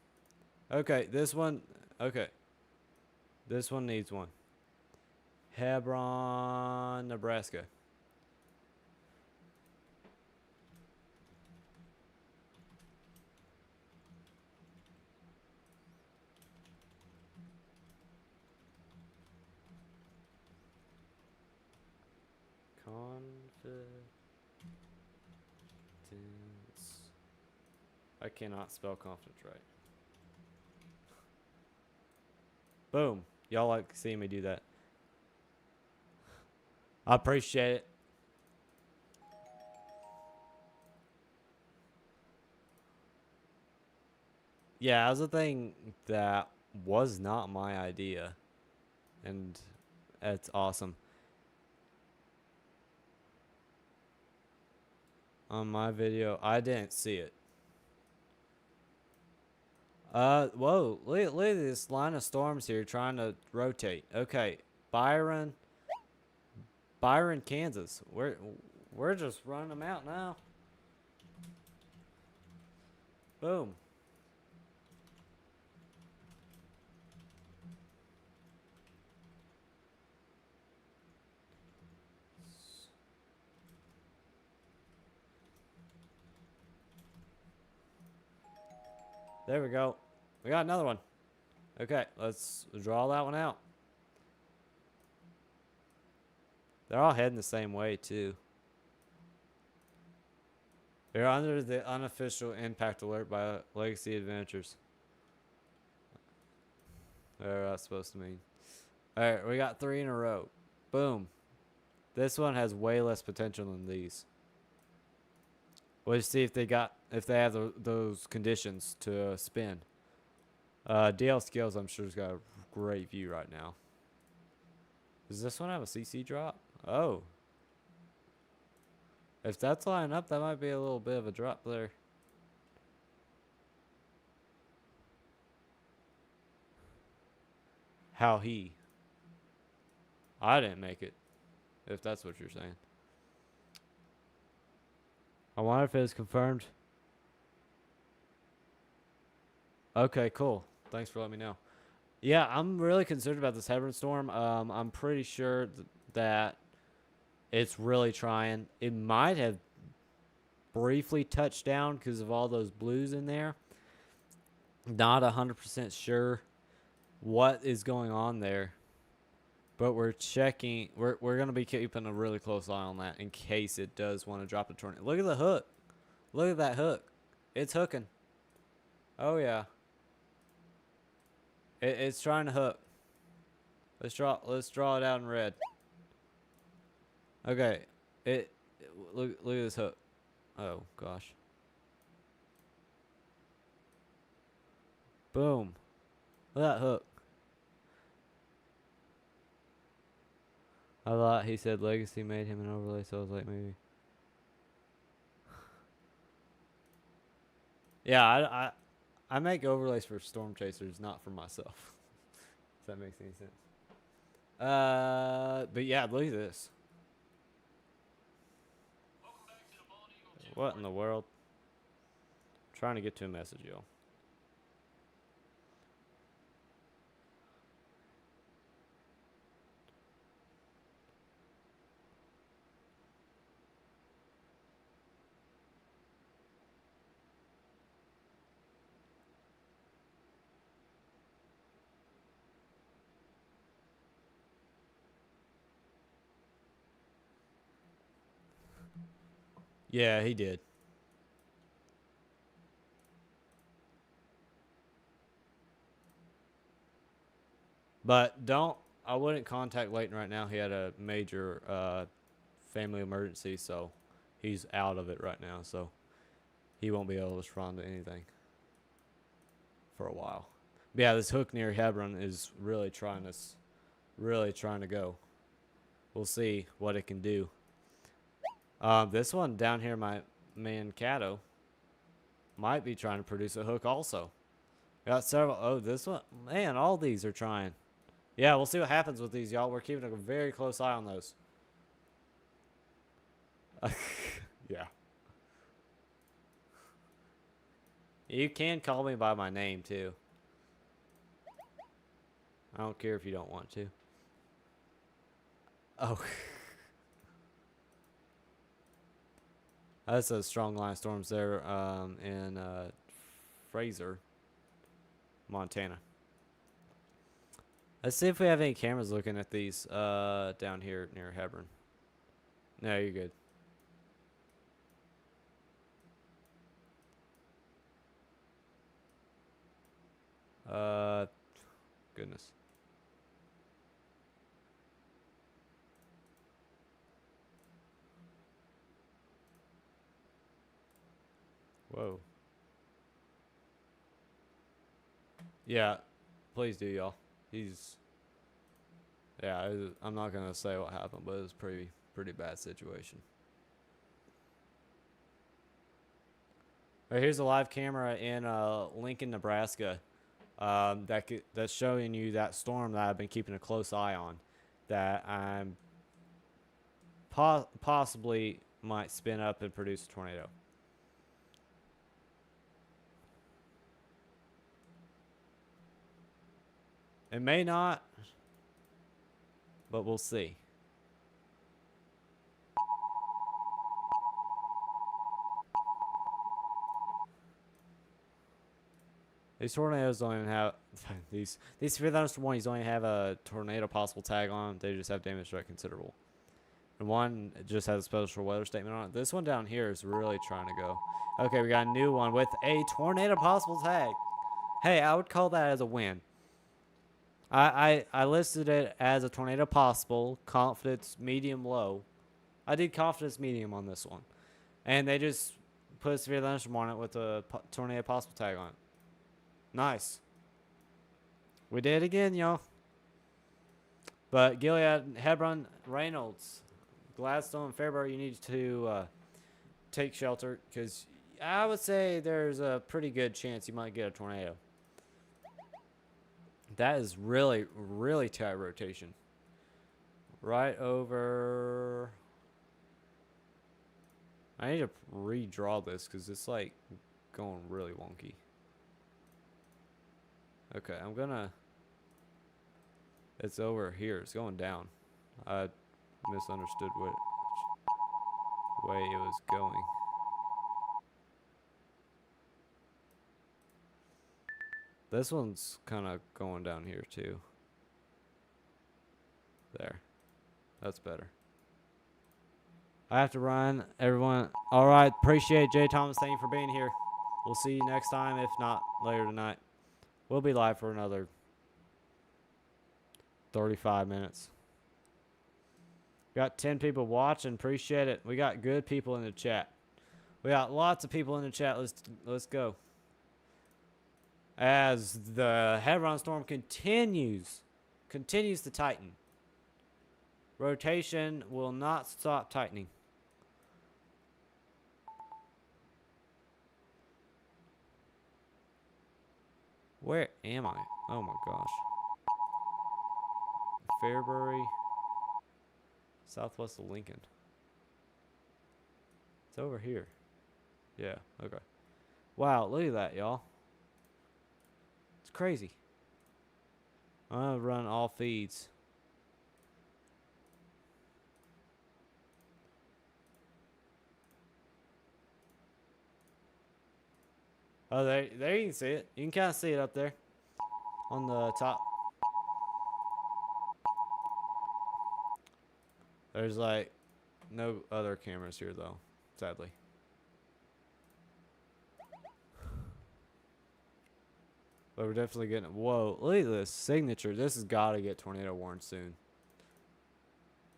Okay, this one needs one. Hebron, Nebraska. Confidence. I cannot spell confidence right. Boom. Y'all like seeing me do that. I appreciate it. Yeah, that was a thing that was not my idea. And it's awesome. On my video, I didn't see it. Whoa, look at this line of storms here trying to rotate. Okay, Byron, Kansas. We're just running them out now. Boom. There we go. We got another one. Okay, let's draw that one out. They're all heading the same way, too. They're under the unofficial impact alert by Legacy Adventures. Whatever that's supposed to mean. Alright, we got 3 in a row. Boom. This one has way less potential than these. We'll see if they have those conditions to spin. DL Skills, I'm sure, has got a great view right now. Does this one have a CC drop? Oh. If that's lining up, that might be a little bit of a drop there. How he? I didn't make it. If that's what you're saying. I wonder if it was confirmed. Okay, cool. Thanks for letting me know. Yeah, I'm really concerned about this headwind storm. I'm pretty sure that it's really trying. It might have briefly touched down because of all those blues in there. Not 100% sure what is going on there. But we're checking. We're going to be keeping a really close eye on that in case it does want to drop a tornado. Look at the hook. Look at that hook. It's hooking. Oh, yeah. It's trying to hook. Let's draw it out in red. Okay. Look at this hook. Oh, gosh. Boom. Look at that hook. I thought he said Legacy made him an overlay, so I was like, maybe. Yeah, I make overlays for storm chasers, not for myself. If that makes any sense. But yeah, look at this. What in the world? I'm trying to get to a message, y'all. Yeah, he did. But I wouldn't contact Layton right now. He had a major family emergency, so he's out of it right now. So he won't be able to respond to anything for a while. But yeah, this hook near Hebron is really trying to go. We'll see what it can do. This one down here, my man Cato, might be trying to produce a hook also. Got several. Oh, this one. Man, all these are trying. Yeah, we'll see what happens with these, y'all. We're keeping a very close eye on those. Yeah. You can call me by my name, too. I don't care if you don't want to. Oh. That's a strong line of storms there in Fraser, Montana. Let's see if we have any cameras looking at these down here near Hebron. No, you're good. Goodness. Whoa. Yeah, please do, y'all. Yeah, I'm not gonna say what happened, but it was pretty bad situation. All right, here's a live camera in Lincoln, Nebraska. That's showing you that storm that I've been keeping a close eye on, that I'm possibly might spin up and produce a tornado. It may not, but we'll see. These tornadoes don't even have these 500 warnings don't even have a tornado possible tag on. They just have damage threat considerable. And one just has a special weather statement on it. This one down here is really trying to go. Okay, we got a new one with a tornado possible tag. Hey, I would call that as a win. I listed it as a tornado possible, confidence medium low. I did confidence medium on this one. And they just put a severe thunderstorm on it with a tornado possible tag on it. Nice. We did it again, y'all. But Gilead, Hebron, Reynolds, Gladstone, and Fairbury, you need to take shelter because I would say there's a pretty good chance you might get a tornado. That is really, really tight rotation. Right over... I need to redraw this because it's like going really wonky. Okay, I'm gonna... It's over here. It's going down. I misunderstood what way it was going. This one's kind of going down here too. There. That's better. I have to run. Everyone. All right. Appreciate Jay Thomas. Thank you for being here. We'll see you next time, if not later tonight. We'll be live for another 35 minutes. Got 10 people watching. Appreciate it. We got good people in the chat. We got lots of people in the chat. Let's go. As the Hebron storm continues to tighten. Rotation will not stop tightening. Where am I? Oh my gosh. Fairbury, southwest of Lincoln. It's over here. Yeah, okay. Wow, look at that, y'all. It's crazy. I'm gonna run all feeds. Oh, there you can see it. You can kind of see it up there on the top. There's like no other cameras here though, sadly. But we're definitely getting... Whoa, look at this signature. This has got to get tornado warned soon.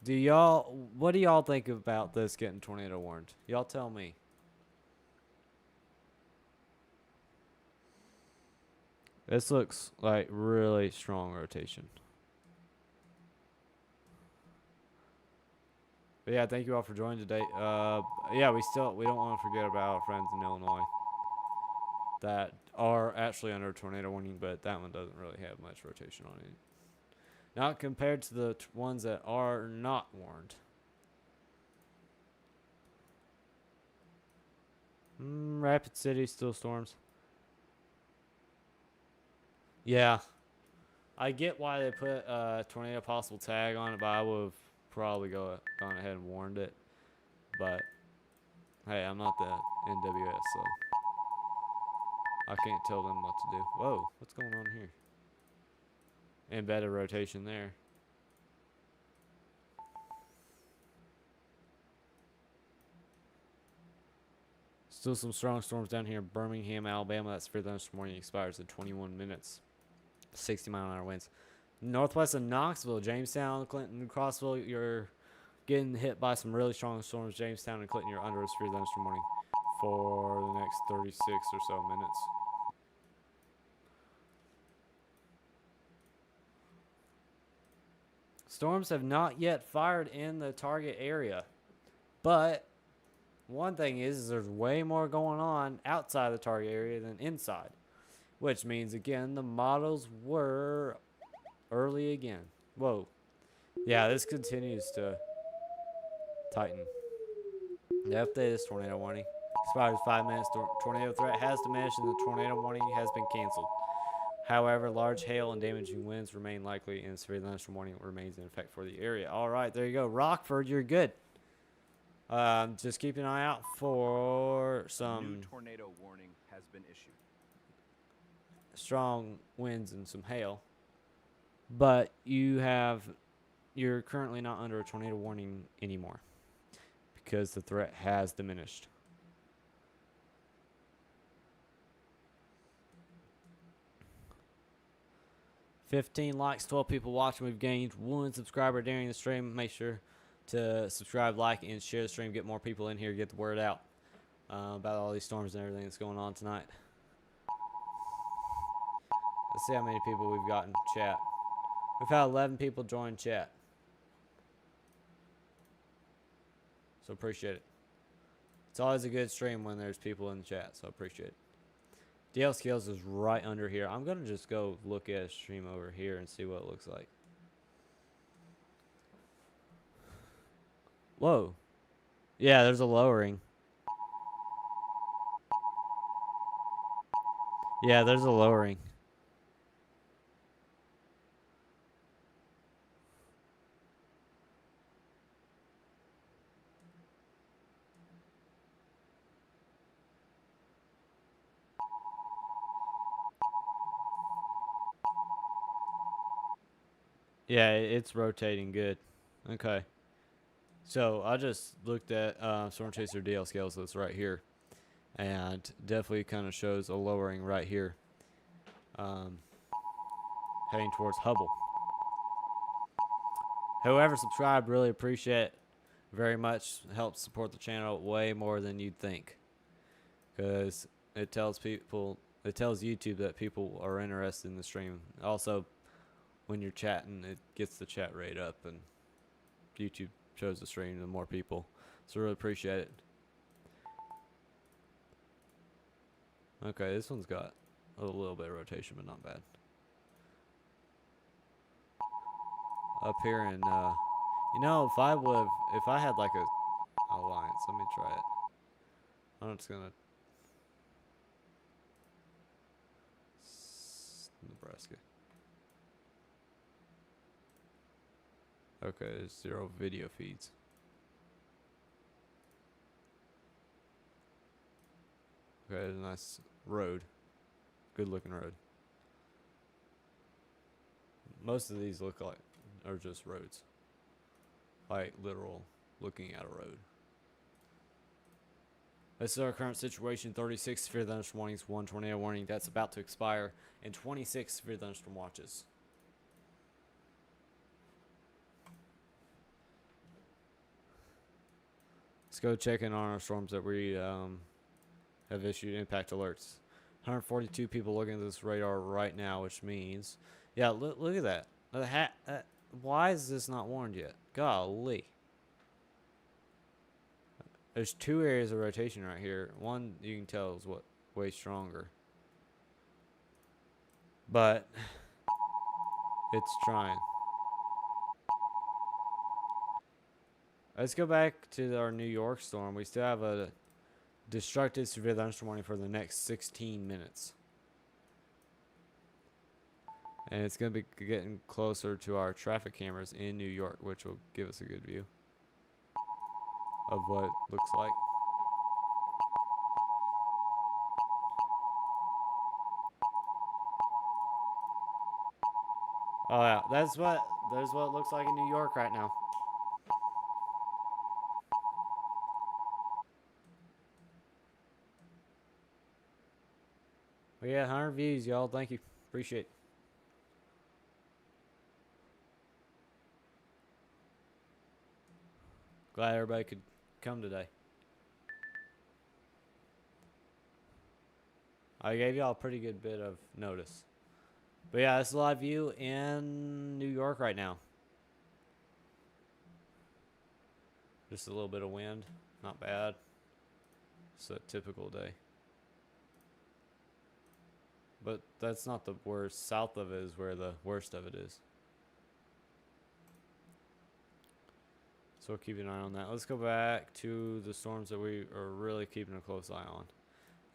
What do y'all think about this getting tornado warned? Y'all tell me. This looks like really strong rotation. But yeah, thank you all for joining today. Yeah, we don't want to forget about our friends in Illinois that are actually under tornado warning, but that one doesn't really have much rotation on it. Not compared to the ones that are not warned. Rapid City still storms. Yeah. I get why they put a tornado possible tag on it, but I would have probably gone ahead and warned it. But hey, I'm not the NWS, so I can't tell them what to do. Whoa, what's going on here? Embedded rotation there. Still some strong storms down here in Birmingham, Alabama. That severe thunderstorm warning expires in 21 minutes. 60-mile-an-hour winds. Northwest of Knoxville, Jamestown, Clinton, Crossville, you're getting hit by some really strong storms. Jamestown and Clinton, you're under a severe thunderstorm warning for the next 36 or so minutes. Storms have not yet fired in the target area, but one thing is there's way more going on outside the target area than inside, which means, again, the models were early again. Whoa. Yeah, this continues to tighten. The update is tornado warning. Expires 5 minutes. Tornado threat has diminished and the tornado warning has been canceled. However, large hail and damaging winds remain likely and severe thunderstorm warning remains in effect for the area. All right, there you go. Rockford, you're good. Just keep an eye out for some new tornado warning has been issued. Strong winds and some hail. But you have you're currently not under a tornado warning anymore because the threat has diminished. $15 likes, 12 people watching. We've gained 1 subscriber during the stream. Make sure to subscribe, like, and share the stream. Get more people in here. Get the word out about all these storms and everything that's going on tonight. Let's see how many people we've got in chat. We've had 11 people join chat. So appreciate it. It's always a good stream when there's people in the chat, so appreciate it. DL Skills is right under here. I'm going to just go look at a stream over here and see what it looks like. Whoa. Yeah, there's a lowering. Yeah, there's a lowering. Yeah, it's rotating good. Okay. So I just looked at Storm Chaser DL Scales that's right here. And definitely kind of shows a lowering right here. Heading towards Hubble. Whoever subscribed, really appreciate it very much. Helps support the channel way more than you'd think. Because it tells people, it tells YouTube that people are interested in the stream. Also, when you're chatting, it gets the chat rate up and YouTube shows the stream to more people. So really appreciate it. Okay, this one's got a little bit of rotation, but not bad. Up here in, you know, if I had like a alliance, let me try it. I'm just gonna Nebraska. Okay, there's 0 video feeds. Okay, there's a nice road. Good looking road. Most of these look like are just roads. Like literal looking at a road. This is our current situation. 36 severe thunderstorm warnings, 1 tornado warning that's about to expire, and 26 severe thunderstorm watches. Let's go check in on our storms that we have issued impact alerts. 142 people looking at this radar right now, which means, yeah, look at that. Why is this not warned yet? Golly. There's 2 areas of rotation right here. One you can tell is way stronger. But it's trying. Let's go back to our New York storm. We still have a destructive severe thunderstorm warning for the next 16 minutes. And it's going to be getting closer to our traffic cameras in New York, which will give us a good view of what it looks like. Oh yeah, there's what it looks like in New York right now. But yeah, 100 views, y'all. Thank you. Appreciate it. Glad everybody could come today. I gave y'all a pretty good bit of notice. But yeah, it's a live view in New York right now. Just a little bit of wind. Not bad. It's a typical day. But that's not the worst. South of it is where the worst of it is. So we'll keep an eye on that. Let's go back to the storms that we are really keeping a close eye on.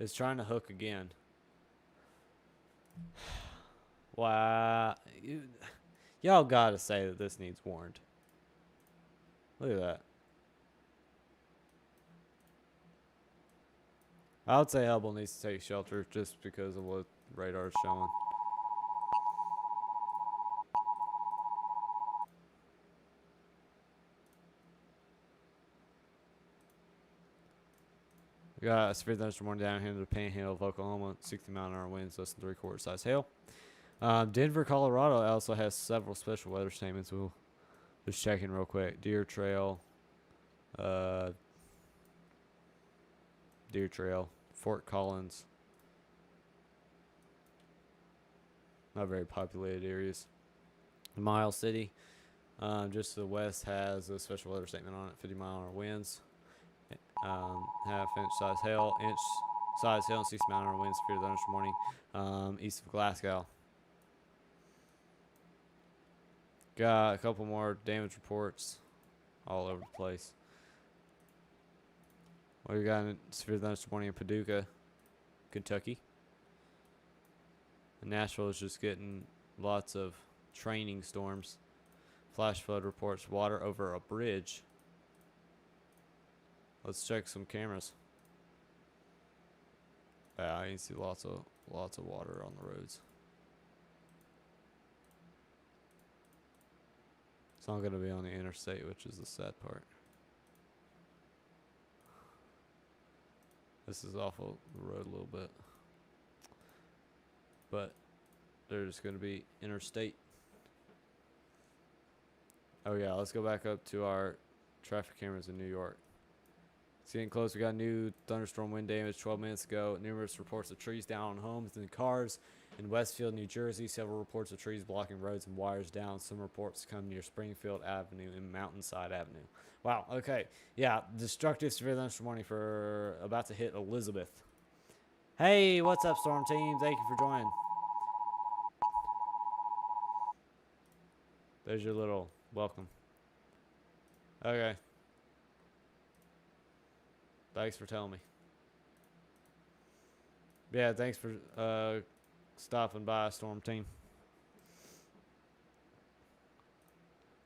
It's trying to hook again. Wow. Y'all gotta say that this needs warned. Look at that. I would say Hubble needs to take shelter just because of what radar is showing. We got a severe thunderstorm warning down here in the Panhandle of Oklahoma. 60-mile-an-hour winds, less than 3/4 size hail. Denver, Colorado also has several special weather statements. We'll just check in real quick. Deer Trail. Fort Collins. Not very populated areas. Miles City, just to the west, has a special weather statement on it. 50-mile-an-hour winds. Half-inch size hail. Inch size hail and 60-mile-an-hour winds. Severe thunderstorm warning. East of Glasgow. Got a couple more damage reports all over the place. We got a severe thunderstorm warning in Paducah, Kentucky. And Nashville is just getting lots of training storms. Flash flood reports water over a bridge. Let's check some cameras. Yeah, I can see lots of water on the roads. It's not gonna be on the interstate, which is the sad part. This is off of the road a little bit. But there's going to be interstate. Oh yeah, let's go back up to our traffic cameras in New York. It's getting close. We got new thunderstorm wind damage 12 minutes ago. Numerous reports of trees down on homes and cars in Westfield, New Jersey. Several reports of trees blocking roads and wires down. Some reports come near Springfield Avenue and Mountainside Avenue. Wow, okay. Yeah, destructive severe thunderstorm warning for about to hit Elizabeth. Hey, what's up, Storm Team? Thank you for joining. There's your little welcome. Okay. Thanks for telling me. Yeah, thanks for stopping by, Storm Team.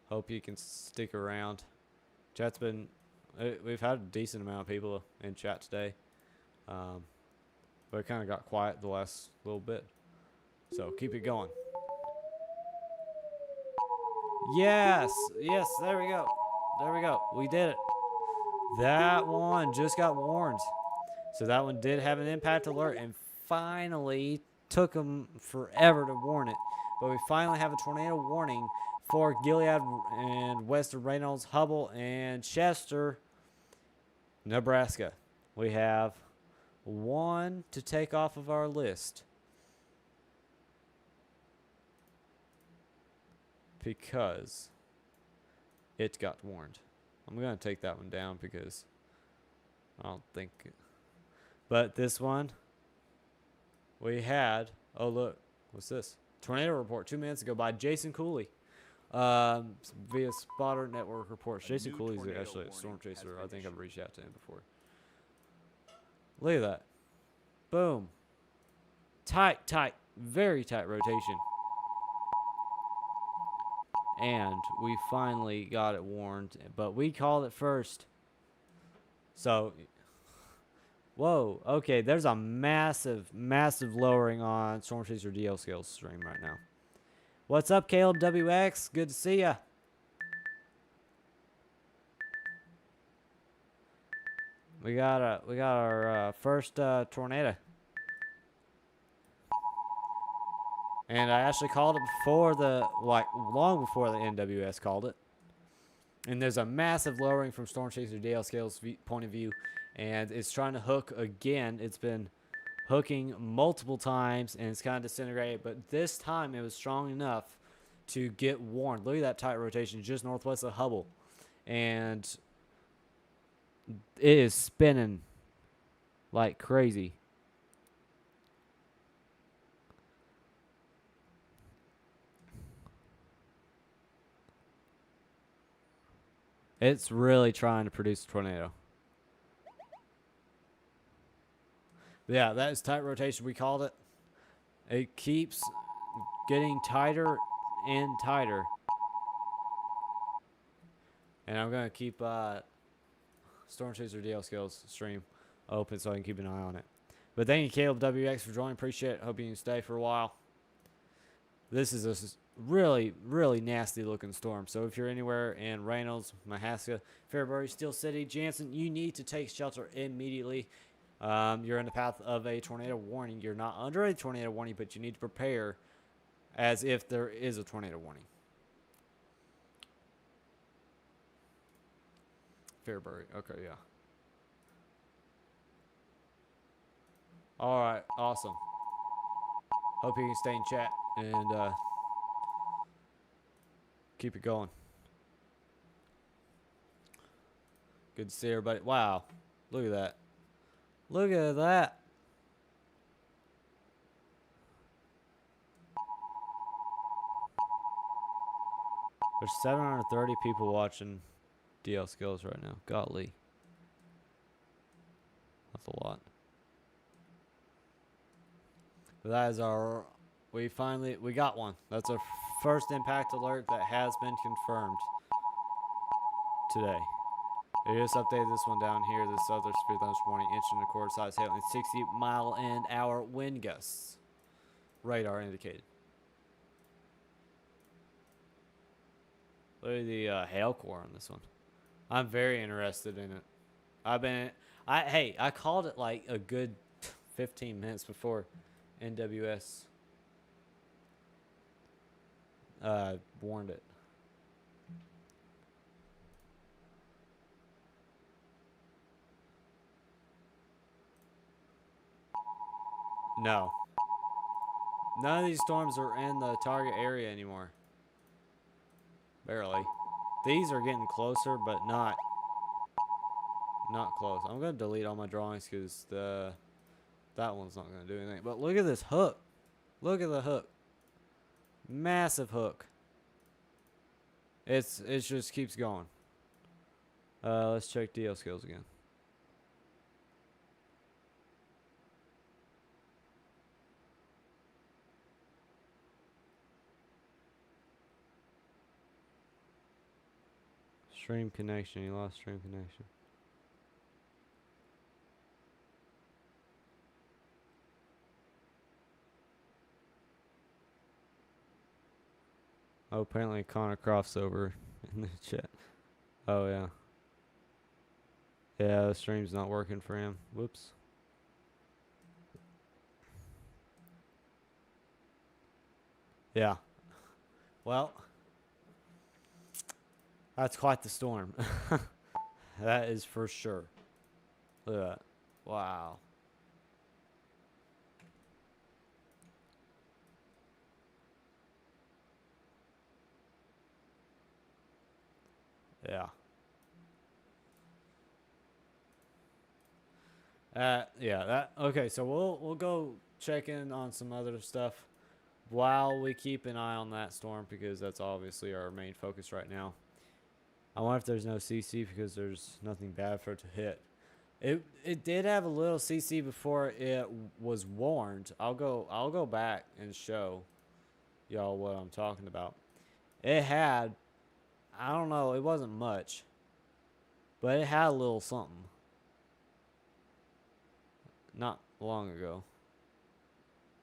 Hope you can stick around. Chat's been... we've had a decent amount of people in chat today. But it kind of got quiet the last little bit. So keep it going. Yes, there we go. There we go. We did it. That one just got warned. So that one did have an impact alert and finally took them forever to warn it. But we finally have a tornado warning for Gilead and west of Reynolds, Hubble, and Chester, Nebraska. We have one to take off of our list. Because it got warned. I'm going to take that one down because I don't think... But this one, we had... Oh, look. What's this? Tornado report 2 minutes ago by Jason Cooley. Via Spotter Network reports. Jason Cooley is actually a storm chaser. I think I've reached out to him before. Look at that. Boom. Tight. Very tight rotation. And we finally got it warned, but we called it first. So, whoa, okay, there's a massive lowering on Storm Chaser DL Scales stream right now. What's up, Caleb WX? Good to see ya. We got our first tornado. And I actually called it before long before the NWS called it. And there's a massive lowering from Storm Chaser DL Scales' point of view. And it's trying to hook again. It's been hooking multiple times and it's kind of disintegrated. But this time it was strong enough to get warned. Look at that tight rotation just northwest of Hubble. And it is spinning like crazy. It's really trying to produce a tornado. Yeah, that is tight rotation. We called it. It keeps getting tighter and tighter. And I'm going to keep Storm Chaser DL Skills stream open so I can keep an eye on it. But thank you, Caleb WX, for joining. Appreciate it. Hope you can stay for a while. This is a really nasty looking storm. So if you're anywhere in Reynolds, Mahaska, Fairbury, Steel City, Jansen, you need to take shelter immediately. You're in the path of a tornado warning. You're not under a tornado warning, but you need to prepare as if there is a tornado warning. Fairbury. Okay, yeah. All right, awesome. Hope you can stay in chat and keep it going. Good to see everybody. Wow, look at that. Look at that. There's 730 people watching DL Skills right now. Golly. That's a lot. But that is our... We got one. That's our first impact alert that has been confirmed today. They just updated this one down here. This other speed this morning. Inch and a quarter size hail and 60-mile-an-hour wind gusts. Radar indicated. Look at the hail core on this one. I'm very interested in it. I called it like a good 15 minutes before NWS warned it. No. None of these storms are in the target area anymore. Barely. These are getting closer, but not close. I'm going to delete all my drawings because that one's not going to do anything. But look at this hook. Look at the hook. Massive hook. It just keeps going. Let's check DL skills again. Stream connection. You lost stream connection. Oh, apparently Connor Croft's over in the chat. Oh, yeah. Yeah, the stream's not working for him. Whoops. Yeah. Well, that's quite the storm. That is for sure. Look at that. Wow. Yeah. Okay, so we'll go check in on some other stuff while we keep an eye on that storm because that's obviously our main focus right now. I wonder if there's no CC because there's nothing bad for it to hit. It did have a little CC before it was warned. I'll go back and show y'all what I'm talking about. It had, I don't know, it wasn't much, but it had a little something. Not long ago.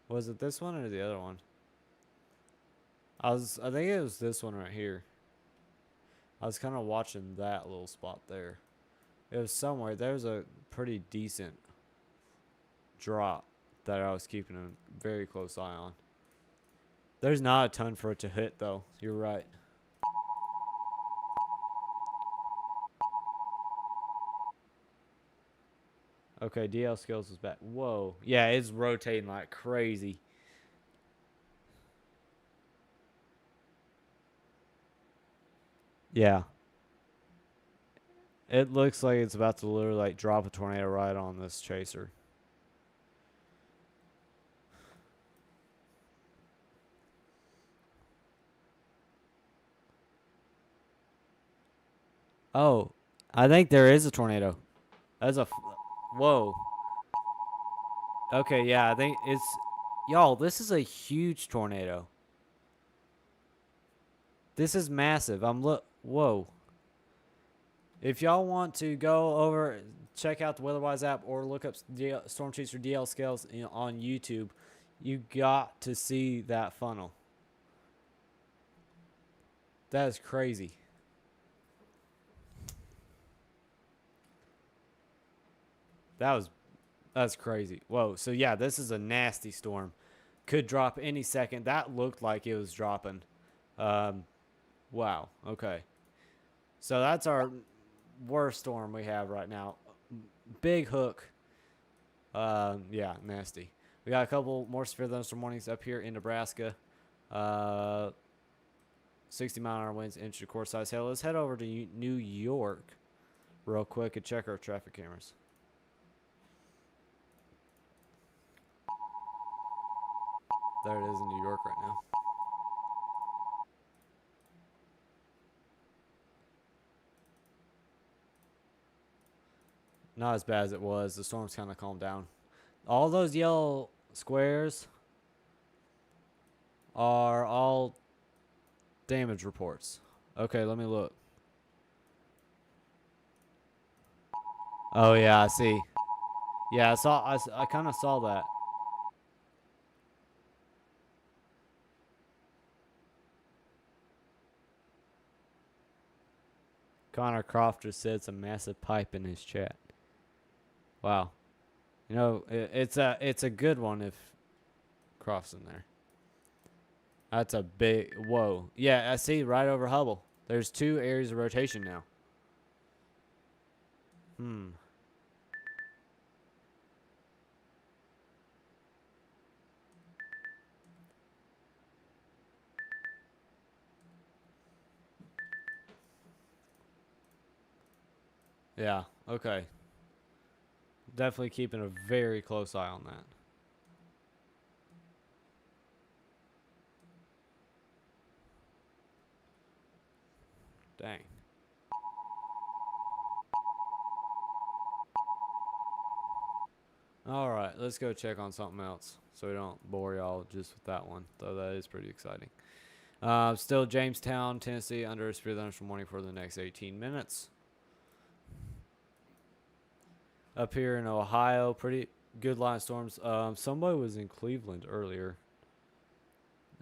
Was it this one or the other one? I think it was this one right here. I was kind of watching that little spot there. It was somewhere. There was a pretty decent drop that I was keeping a very close eye on. There's not a ton for it to hit, though. You're right. Okay, DL skills is back. Whoa. Yeah, it's rotating like crazy. Yeah. It looks like it's about to literally like drop a tornado right on this chaser. Oh, I think there is a tornado. That's a... Whoa. Okay, yeah, I think it's... Y'all, this is a huge tornado. This is massive. Whoa. If y'all want to go over, check out the WeatherWise app or look up Storm Chaser DL Scales on YouTube, you got to see that funnel. That is crazy. That was That's crazy. Whoa. So yeah, this is a nasty storm. Could drop any second. That looked like it was dropping. Um, wow. Okay. So that's our worst storm we have right now. Big hook. Yeah, nasty. We got a couple more severe thunderstorm warnings up here in Nebraska. Uh, 60-mile-an-hour winds, inch to quarter size hail. Let's head over to New York real quick and check our traffic cameras. There it is in New York right now. Not as bad as it was. The storm's kind of calmed down. All those yellow squares are all damage reports. Okay, let me look. Oh yeah, I see. Yeah, I kind of saw that. Connor Croft just said it's a massive pipe in his chat. Wow. You know, it's a good one if Croft's in there. That's a big whoa. Yeah, I see right over Hubble. There's 2 areas of rotation now. Yeah, okay. Definitely keeping a very close eye on that. Dang. All right, let's go check on something else so we don't bore y'all just with that one, though that is pretty exciting. Still Jamestown, Tennessee, under a severe thunderstorm warning for the next 18 minutes. Up here in Ohio, pretty good line of storms. Somebody was in Cleveland earlier.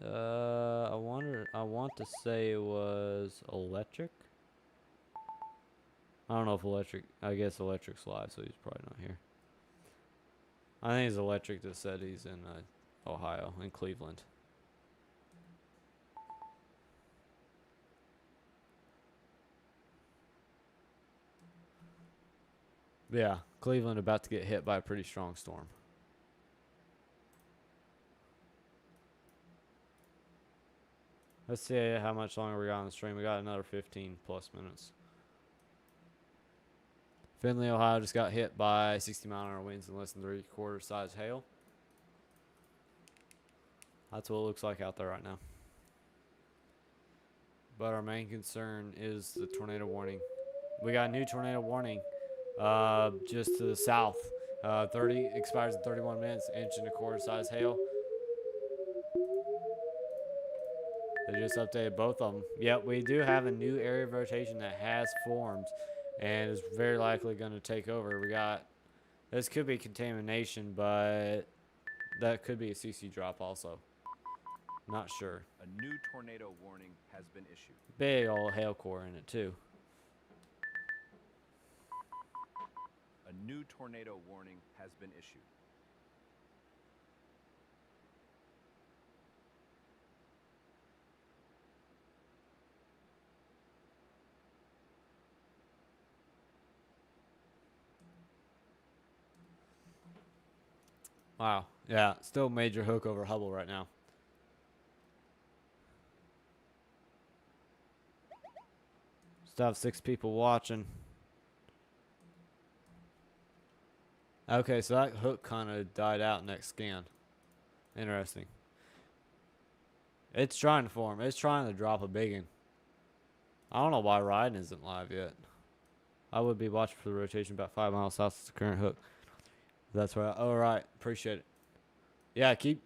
I want to say it was Electric. I don't know if Electric, I guess Electric's live, so he's probably not here. I think it's Electric that said he's in Ohio, in Cleveland. Yeah, Cleveland about to get hit by a pretty strong storm. Let's see how much longer we got on the stream. We got another 15 plus minutes. Findlay, Ohio just got hit by 60-mile-an-hour winds and less than 3/4 size hail. That's what it looks like out there right now. But our main concern is the tornado warning. We got a new tornado warning just to the south. 30 expires in 31 minutes, inch and a quarter size hail. They just updated both of them. Yep, we do have a new area of rotation that has formed and is very likely going to take over. We got, this could be contamination, but that could be a CC drop also. Not sure. A new tornado warning has been issued. Big old hail core in it too. A new tornado warning has been issued. Wow. Yeah, still major hook over Hubble right now. Still have 6 people watching. Okay, so that hook kind of died out next scan. Interesting. It's trying to form. It's trying to drop a big one. I don't know why Ryan isn't live yet. I would be watching for the rotation about 5 miles south of the current hook. That's right. All right. Appreciate it. Yeah, keep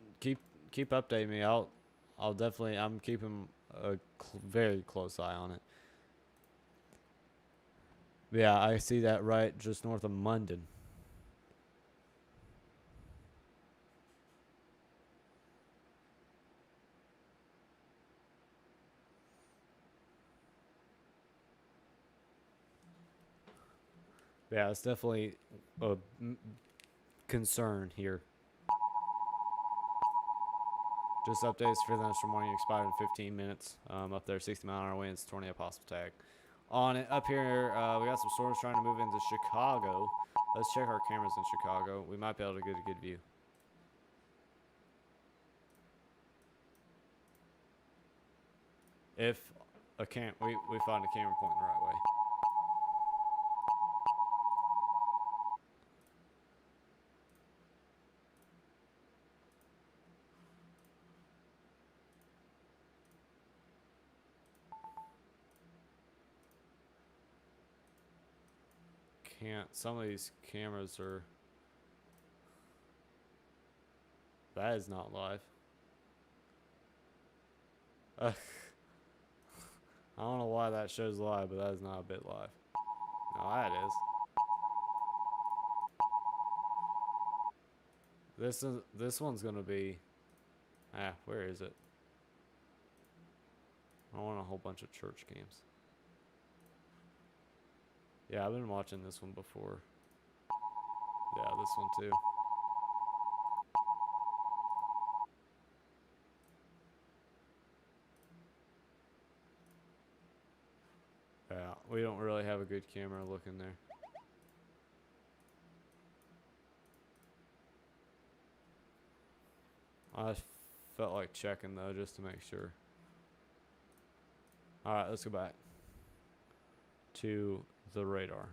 updating me. I'll definitely. I'm keeping a very close eye on it. Yeah, I see that right just north of Munden. Yeah, it's definitely a concern here. Just updates for thunderstorm warning expired in 15 minutes. Up there, 60-mile-an-hour winds, tornado possible tag. On it, up here, we got some storms trying to move into Chicago. Let's check our cameras in Chicago. We might be able to get a good view. If we find a camera pointing the right way. Some of these cameras are. That is not live. I don't know why that shows live, but that is not a bit live. No, that is. This one's gonna be. Where is it? I want a whole bunch of church games. Yeah, I've been watching this one before. Yeah, this one too. Yeah, we don't really have a good camera looking there. I felt like checking though, just to make sure. Alright, let's go back to the radar.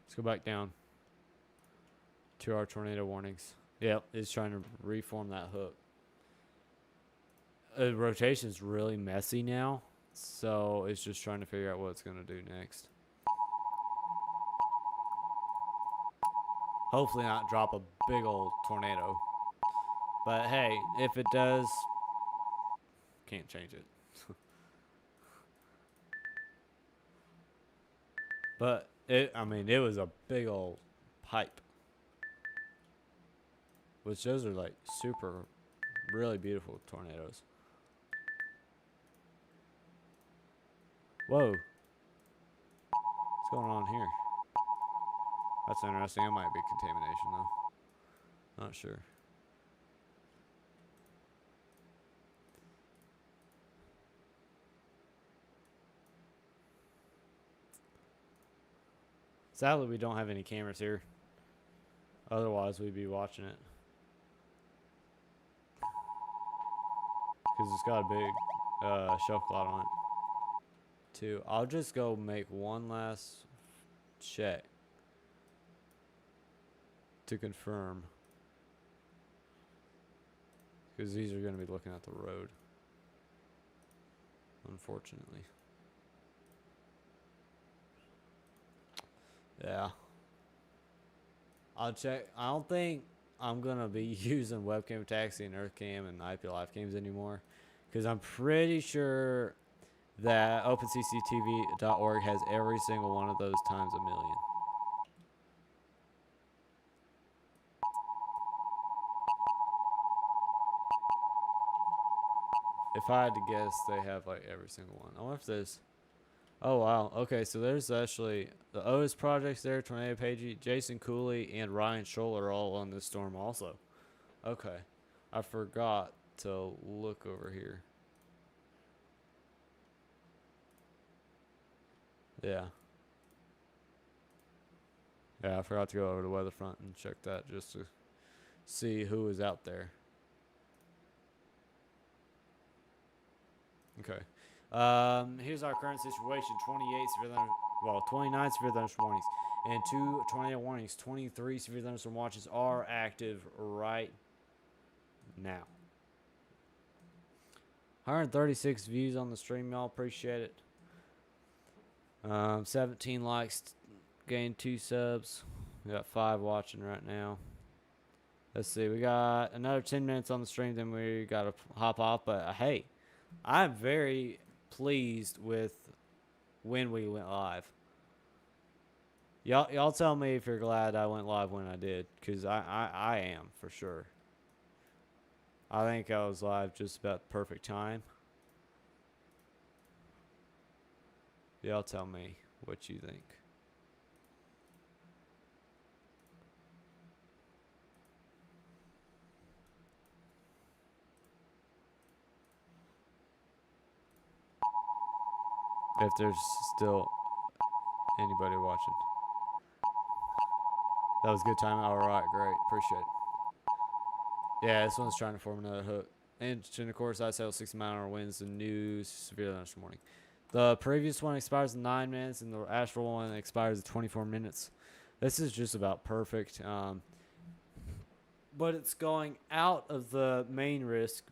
Let's go back down to our tornado warnings. Yep, it's trying to reform that hook. The rotation's really messy now, so it's just trying to figure out what it's going to do next. Hopefully not drop a big old tornado. But hey, if it does, can't change it. But it was a big old pipe. Which those are like super, really beautiful tornadoes. Whoa. What's going on here? That's interesting. It might be contamination though. Not sure. Sadly, we don't have any cameras here. Otherwise, we'd be watching it. Because it's got a big shelf cloud on it. Too. I'll just go make one last check to confirm. Because these are going to be looking at the road. Unfortunately. Yeah. I'll check. I don't think I'm going to be using webcam taxi and earthcam and IP live cams anymore. Because I'm pretty sure that OpenCCTV.org has every single one of those times a million. If I had to guess, they have like every single one. I wonder if there's. Oh wow. Okay, so there's actually the Otis Projects there, Tornado Pagey, Jason Cooley, and Ryan Scholl are all on this storm also. Okay, I forgot to look over here. Yeah. Yeah, I forgot to go over to Weatherfront and check that just to see who was out there. Okay. Here's our current situation. 28 severe thunder, 29 severe thunderstorm warnings and 2 tornado warnings. 23 severe thunderstorm watches are active right now. 136 views on the stream, y'all. Appreciate it. 17 likes, gained 2 subs. We got 5 watching right now. Let's see. We got another 10 minutes on the stream, then we got to hop off. But hey, I'm very pleased with when we went live. Y'all tell me if you're glad I went live when I did, because I am for sure. I think I was live just about the perfect time. Y'all tell me what you think. If there's still anybody watching. That was a good time. All right, great. Appreciate it. Yeah, this one's trying to form another hook. And of course, I sail 60-mile-an-hour winds. The new severe thunderstorm warning. The previous one expires in 9 minutes, and the astral one expires in 24 minutes. This is just about perfect. But it's going out of the main risk.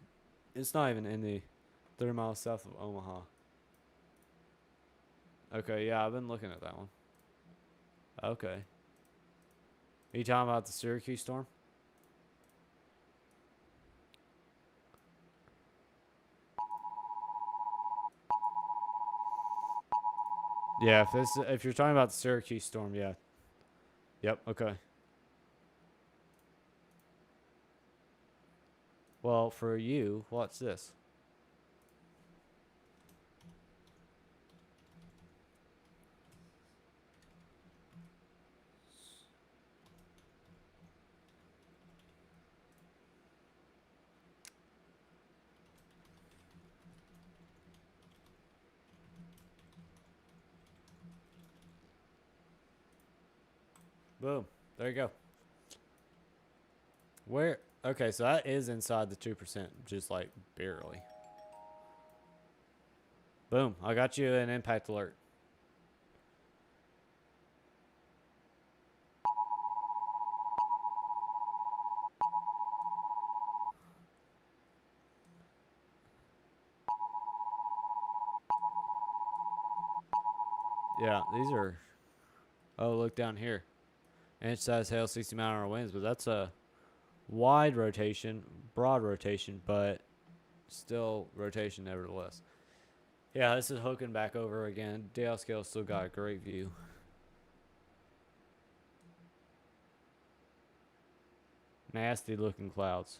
It's not even in the 30 miles south of Omaha. Okay, yeah, I've been looking at that one. Okay. Are you talking about the Syracuse storm? Yeah, if you're talking about the Syracuse storm, yeah. Yep, okay. Well, for you, watch this. Boom. There you go. Where? Okay, so that is inside the 2%, just like barely. Boom. I got you an impact alert. Yeah, these are. Oh, look down here. Inch size hail, 60-mile-an-hour winds, but that's a wide rotation, broad rotation, but still rotation nevertheless. Yeah, this is hooking back over again. Dale scale still got a great view. Nasty looking clouds.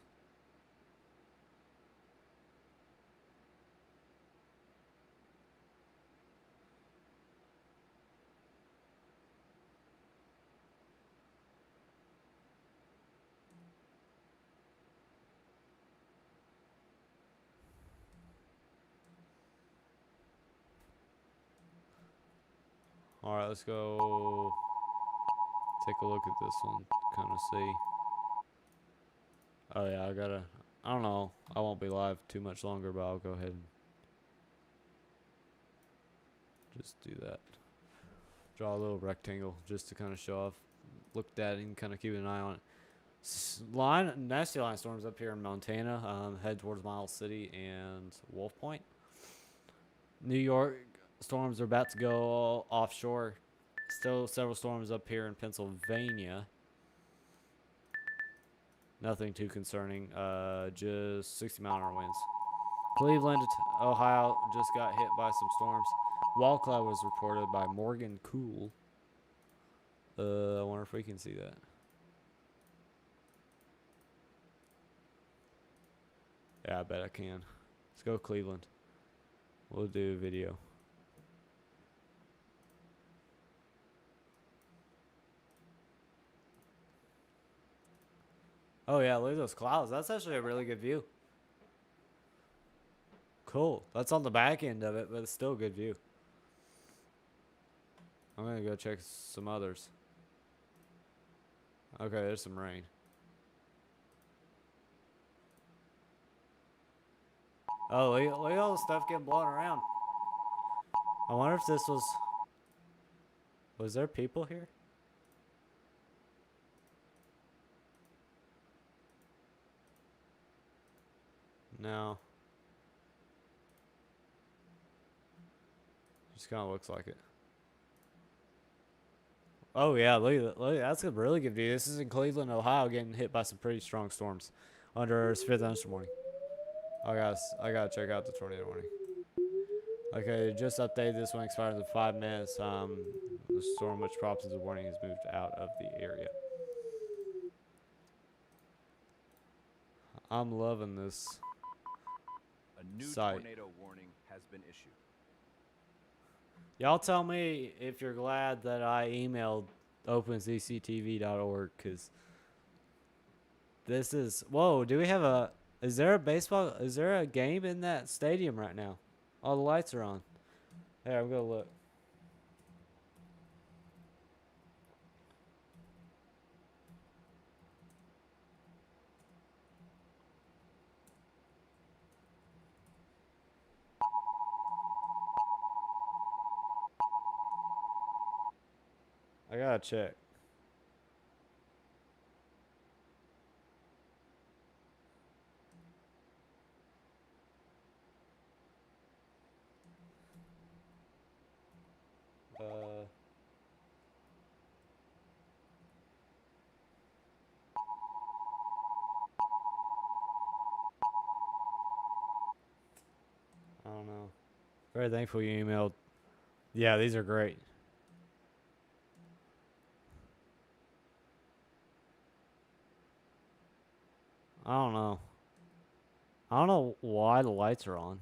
All right, let's go take a look at this one, kind of see. Oh yeah, I don't know. I won't be live too much longer, but I'll go ahead and just do that. Draw a little rectangle just to kind of show off. Look at it and kind of keep an eye on it. Nasty line storms up here in Montana. Head towards Miles City and Wolf Point. New York storms are about to go offshore. Still several storms up here in Pennsylvania. Nothing too concerning. Just 60-mile-an-hour winds. Cleveland, Ohio just got hit by some storms. Wall cloud was reported by Morgan Cool. I wonder if we can see that. Yeah, I bet I can. Let's go Cleveland. We'll do a video. Oh yeah, look at those clouds. That's actually a really good view. Cool. That's on the back end of it, but it's still a good view. I'm gonna go check some others. Okay, there's some rain. Oh, look at all the stuff getting blown around. I wonder if this was there people here? No. Just kind of looks like it. Oh yeah, look at that. Look, that's a really good view. This is in Cleveland, Ohio, getting hit by some pretty strong storms under severe thunderstorm warning. I gotta check out the tornado warning. Okay, just updated. This one expires in 5 minutes. The storm which prompted the warning has moved out of the area. I'm loving this A new site. tornado warning has been issued. Y'all tell me if you're glad that I emailed opencctv.org, because this is... Whoa, do we have a... Is there a game in that stadium right now? All the lights are on. Here, I'm going to look. I gotta check. I don't know. Very thankful you emailed. Yeah, these are great. I don't know. I don't know why the lights are on.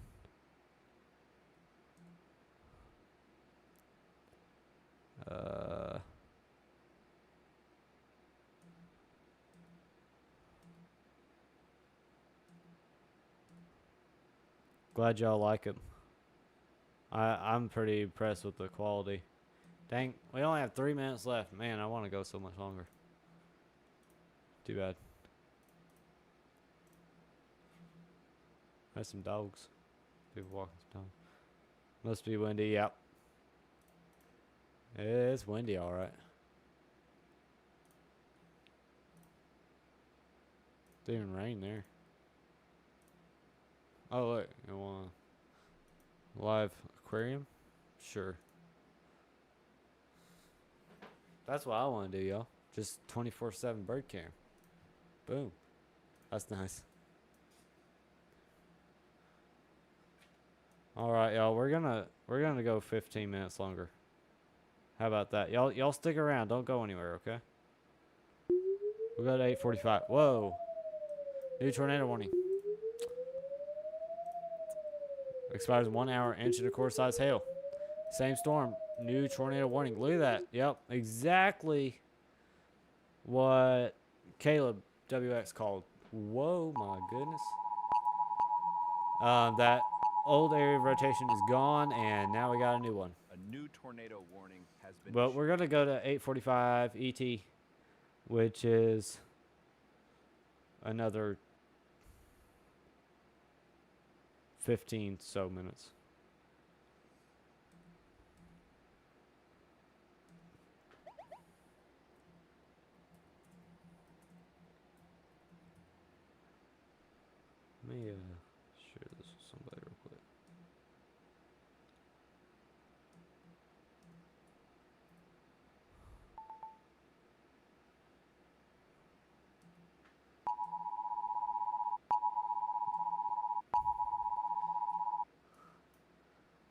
Glad y'all like them. I'm pretty impressed with the quality. Dang, we only have 3 minutes left. Man, I want to go so much longer. Too bad. There's some dogs. People walking some dogs. Must be windy, yep. It's windy, alright. Didn't even rain there. Oh, look. You want a live aquarium? Sure. That's what I want to do, y'all. Just 24/7 bird cam. Boom. That's nice. All right, y'all. We're gonna go 15 minutes longer. How about that? Y'all stick around. Don't go anywhere, okay? We got 8:45. Whoa. New tornado warning. Expires in 1 hour. Inch and a quarter size hail. Same storm. New tornado warning. Look at that. Yep. Exactly what Caleb WX called. Whoa, my goodness. That old area of rotation is gone, and now we got a new one. A new tornado warning has been But issued. we're going to go to 8:45 ET, which is another 15 so minutes. Let me share this with somebody real quick.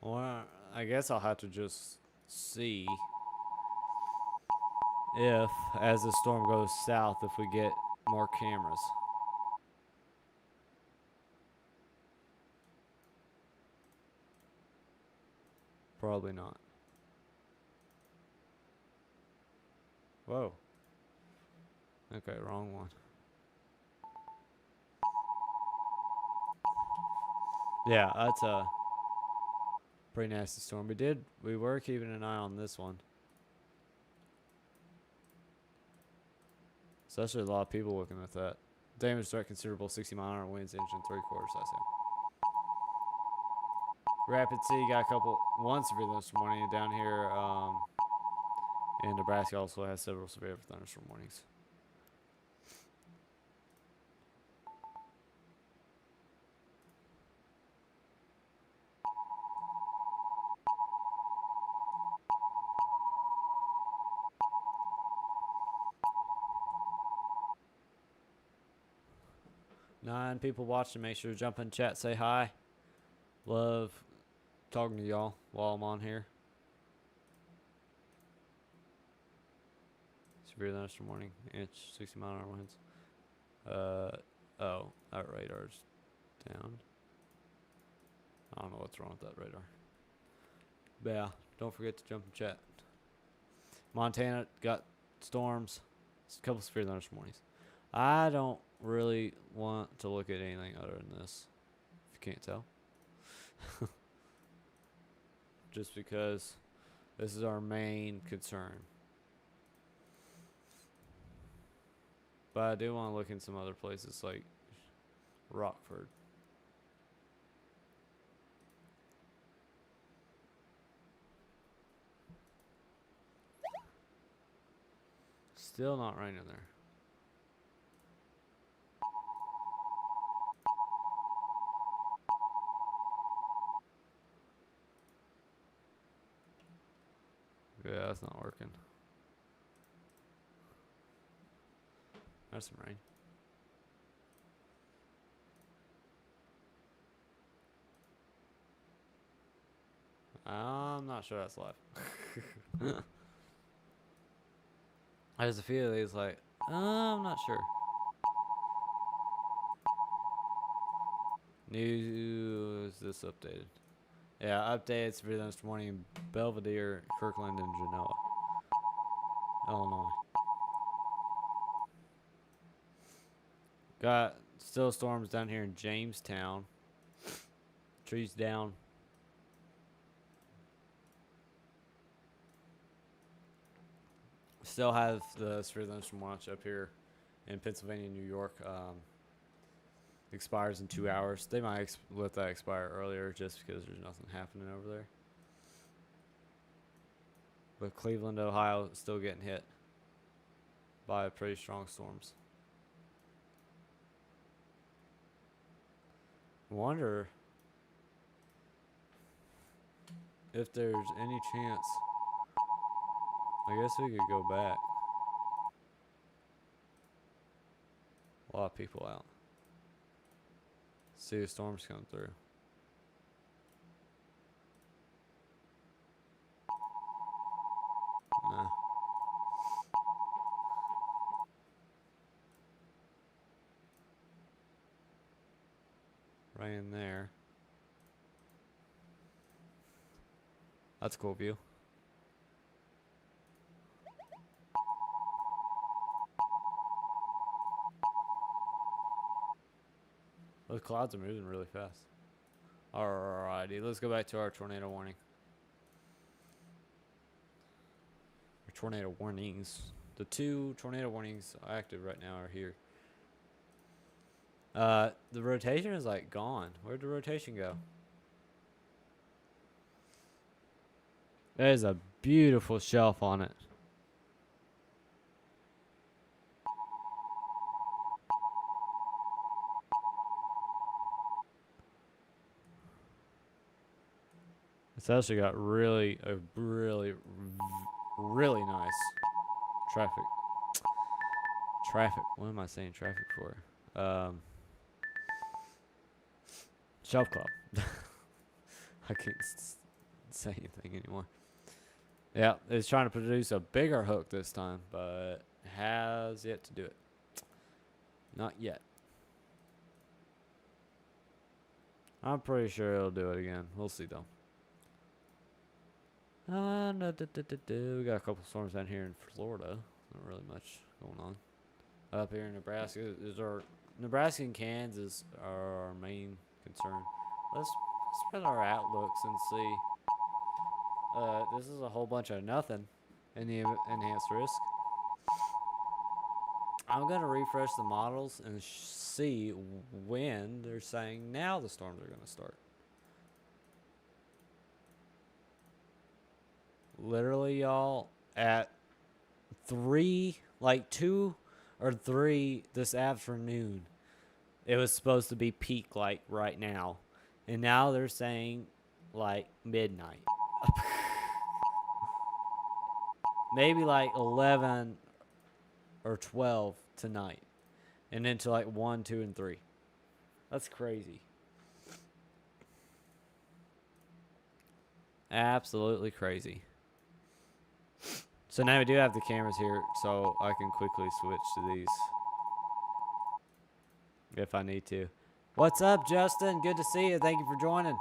Well, I guess I'll have to just see if, as the storm goes south, if we get more cameras. Probably not. Whoa. Okay, wrong one. Yeah, that's a pretty nasty storm. We were keeping an eye on this one. So there's a lot of people looking at that. Damage threat considerable, 60-mile-an-hour winds, inch and 3/4 size hail. Rapid City got one severe thunderstorm warning down here. And Nebraska also has several severe thunderstorm warnings. Nine people watching. Make sure to jump in chat, say hi. Love talking to y'all while I'm on here. Severe thunderstorm warning, inch 60-mile-an-hour winds. Oh, our radar's down. I don't know what's wrong with that radar. But yeah, don't forget to jump in chat. Montana got storms. A couple severe thunderstorms. I don't really want to look at anything other than this. If you can't tell. Just because this is our main concern. But I do want to look in some other places like Rockford. Still not raining there. Yeah, that's not working. There's some rain. I'm not sure that's live. There's a few of these like, I'm not sure. News this updated. Yeah, updates for this morning in Belvedere, Kirkland, and Genoa, Illinois. Got still storms down here in Jamestown. Trees down. Still have the severe thunderstorm watch up here in Pennsylvania, New York. Expires in 2 hours. They might let that expire earlier just because there's nothing happening over there. But Cleveland, Ohio is still getting hit by pretty strong storms. Wonder if there's any chance. I guess we could go back. A lot of people out. See the storms come through. Nah. Right in there. That's a cool view. Those clouds are moving really fast. Alrighty, let's go back to our tornado warning. Our tornado warnings. The 2 tornado warnings active right now are here. The rotation is like gone. Where'd the rotation go? There's a beautiful shelf on it. It's actually got really nice traffic. What am I saying traffic for? Shelf club. I can't say anything anymore. Yeah, it's trying to produce a bigger hook this time, but has yet to do it. Not yet. I'm pretty sure it'll do it again. We'll see though. We got a couple storms down here in Florida. Not really much going on. Up here in Nebraska, Nebraska and Kansas are our main concern. Let's spread our outlooks and see. This is a whole bunch of nothing in the enhanced risk. I'm gonna refresh the models and see when they're saying now the storms are gonna start. Literally, y'all, at 2 or 3 this afternoon, it was supposed to be peak like right now, and now they're saying like midnight. Maybe like 11 or 12 tonight, and then to like 1, 2, and 3. That's crazy. Absolutely crazy. So now we do have the cameras here, so I can quickly switch to these. if I need to. What's up, Justin? Good to see you. Thank you for joining.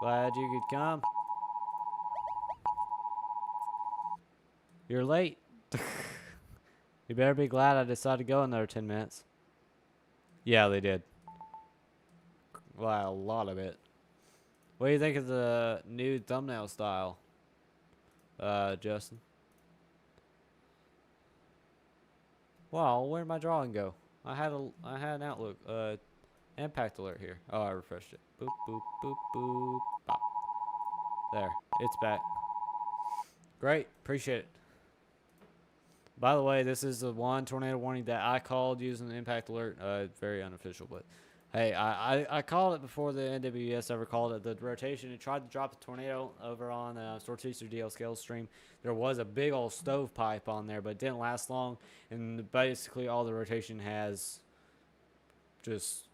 Glad you could come. You're late. You better be glad I decided to go another 10 minutes. Yeah, they did. Wow, a lot of it. What do you think of the new thumbnail style, Justin? Wow, where'd my drawing go? I had an Outlook impact alert here. Oh, I refreshed it. Boop boop boop boop. Pop. There, it's back. Great, appreciate it. By the way, this is the one tornado warning that I called using the impact alert. Very unofficial, but hey, I called it before the NWS ever called it. The rotation, it tried to drop a tornado over on Sortister DL Scale stream. There was a big old stovepipe on there, but it didn't last long. And basically all the rotation has just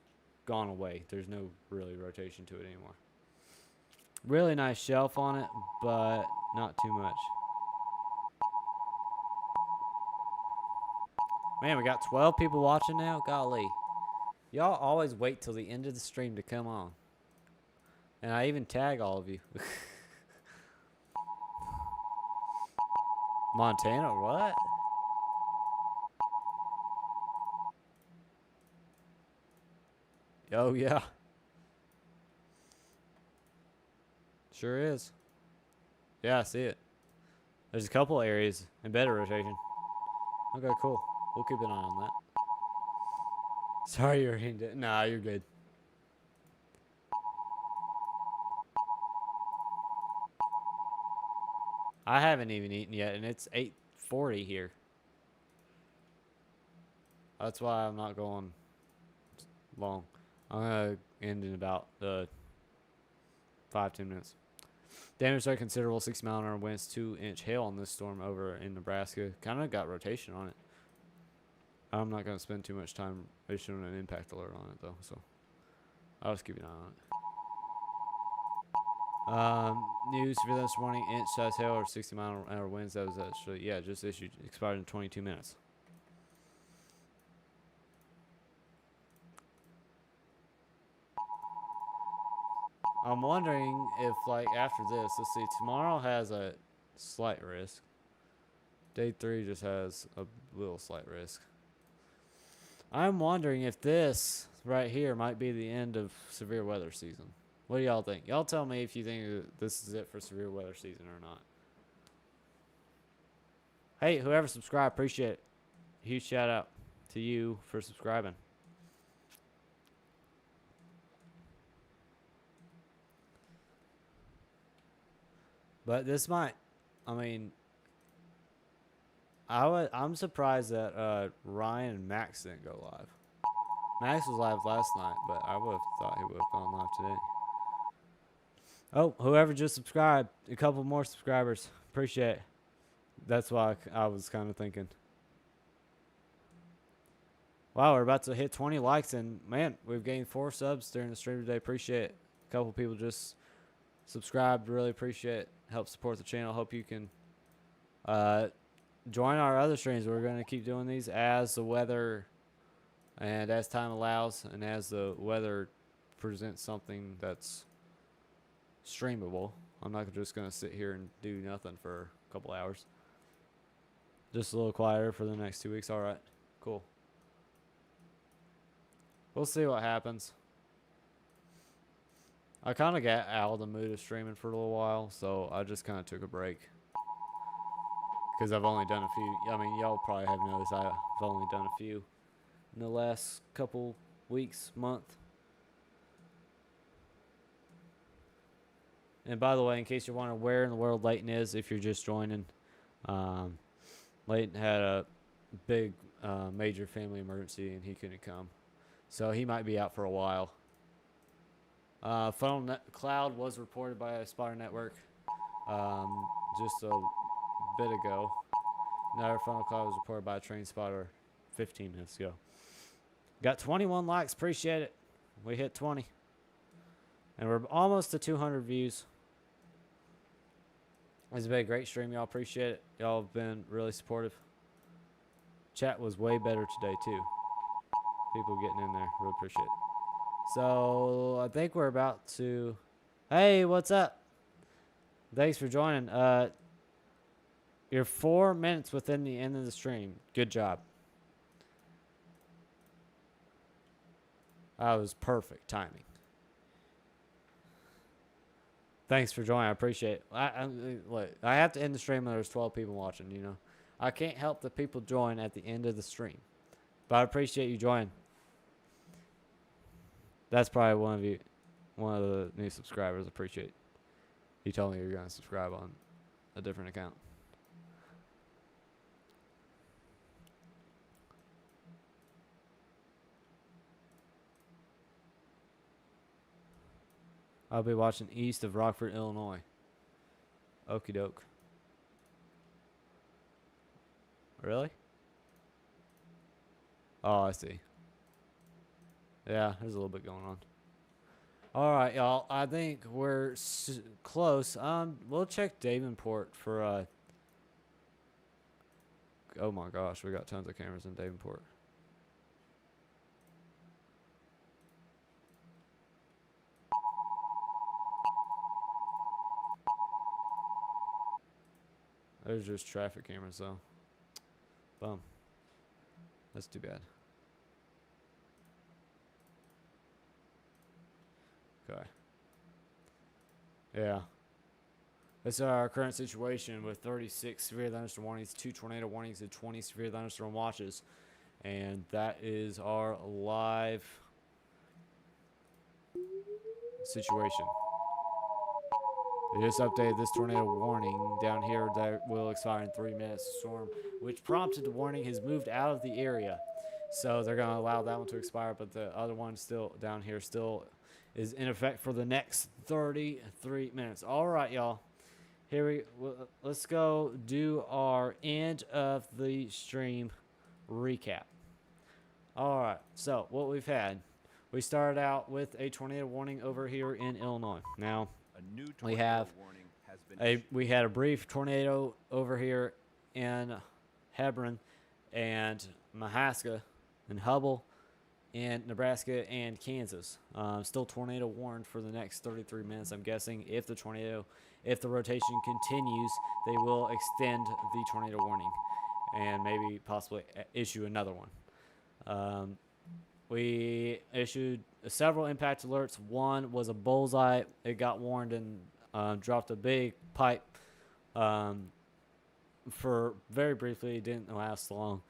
gone away. There's no really rotation to it anymore. Really nice shelf on it, but not too much. Man, we got 12 people watching now. Golly. Y'all always wait till the end of the stream to come on. And I even tag all of you. Montana, what? Oh, yeah. Sure is. Yeah, I see it. There's a couple areas in better rotation. Okay, cool. We'll keep an eye on that. Sorry you're into it. Nah, you're good. I haven't even eaten yet, and it's 8:40 here. That's why I'm not going long. I'm going to end in about 5-10 minutes. Damage are considerable. 60-mile-an-hour winds, 2-inch hail on this storm over in Nebraska. Kind of got rotation on it. I'm not going to spend too much time issuing an impact alert on it, though. So I'll just keep an eye on it. News for this morning: inch-size hail or 60-mile-an-hour winds. That was actually, yeah, just issued. Expired in 22 minutes. I'm wondering if, like, after this, let's see, tomorrow has a slight risk. Day 3 just has a little slight risk. I'm wondering if this right here might be the end of severe weather season. What do y'all think? Y'all tell me if you think this is it for severe weather season or not. Hey, whoever subscribed, appreciate it. Huge shout out to you for subscribing. But this might, I mean, I'm surprised that Ryan and Max didn't go live. Max was live last night, but I would have thought he would have gone live today. Oh, whoever just subscribed, a couple more subscribers. Appreciate it. That's why I was kind of thinking. Wow, we're about to hit 20 likes, and man, we've gained 4 subs during the stream today. Appreciate it. A couple people just subscribed. Really appreciate it. Help support the channel. Hope you can join our other streams. We're going to keep doing these as the weather and as time allows, and as the weather presents something that's streamable. I'm not just going to sit here and do nothing for a couple hours. Just a little quieter for the next 2 weeks. All right, cool. We'll see what happens. I kind of got out of the mood of streaming for a little while, so I just kind of took a break. Because I've only done a few. I mean, y'all probably have noticed I've only done a few in the last couple weeks, month. And by the way, in case you're wondering where in the world Layton is, if you're just joining, Layton had a big major family emergency and he couldn't come. So he might be out for a while. Funnel cloud was reported by a spotter network just a bit ago. Another funnel cloud was reported by a train spotter 15 minutes ago. Got 21 likes. Appreciate it. We hit 20. And we're almost to 200 views. It's been a great stream. Y'all appreciate it. Y'all have been really supportive. Chat was way better today, too. people getting in there. Really appreciate it. So I think we're about to. Hey, what's up? Thanks for joining. You're 4 minutes within the end of the stream. Good job. That was perfect timing. Thanks for joining. I appreciate it. Look, I have to end the stream when there's 12 people watching, you know. I can't help the people join at the end of the stream. But I appreciate you joining. That's probably one of the new subscribers. Appreciate you told me you're going to subscribe on a different account. I'll be watching east of Rockford, Illinois. Okie doke. Really? Oh, I see. Yeah, there's a little bit going on. All right, y'all. I think we're close. We'll check Davenport for. Oh my gosh, we got tons of cameras in Davenport. There's just traffic cameras though. Bum. That's too bad. Okay. Yeah. That's our current situation with 36 severe thunderstorm warnings, 2 tornado warnings, and 20 severe thunderstorm watches. And that is our live situation. They just updated this tornado warning down here that will expire in 3 minutes. The storm, which prompted the warning, has moved out of the area. So they're going to allow that one to expire, but the other one still down here still is in effect for the next 33 minutes. All right, y'all. Let's go do our end of the stream recap. All right, so what we've had, we started out with a tornado warning over here in Illinois. Now, A new tornado warning has been issued. we had a brief tornado over here in Hebron and Mahaska and Hubble and Nebraska and Kansas. Still tornado warned for the next 33 minutes. I'm guessing if the rotation continues, they will extend the tornado warning and maybe possibly issue another one. We issued several impact alerts. One was a bullseye. It got warned and dropped a big pipe for very briefly. It didn't last long.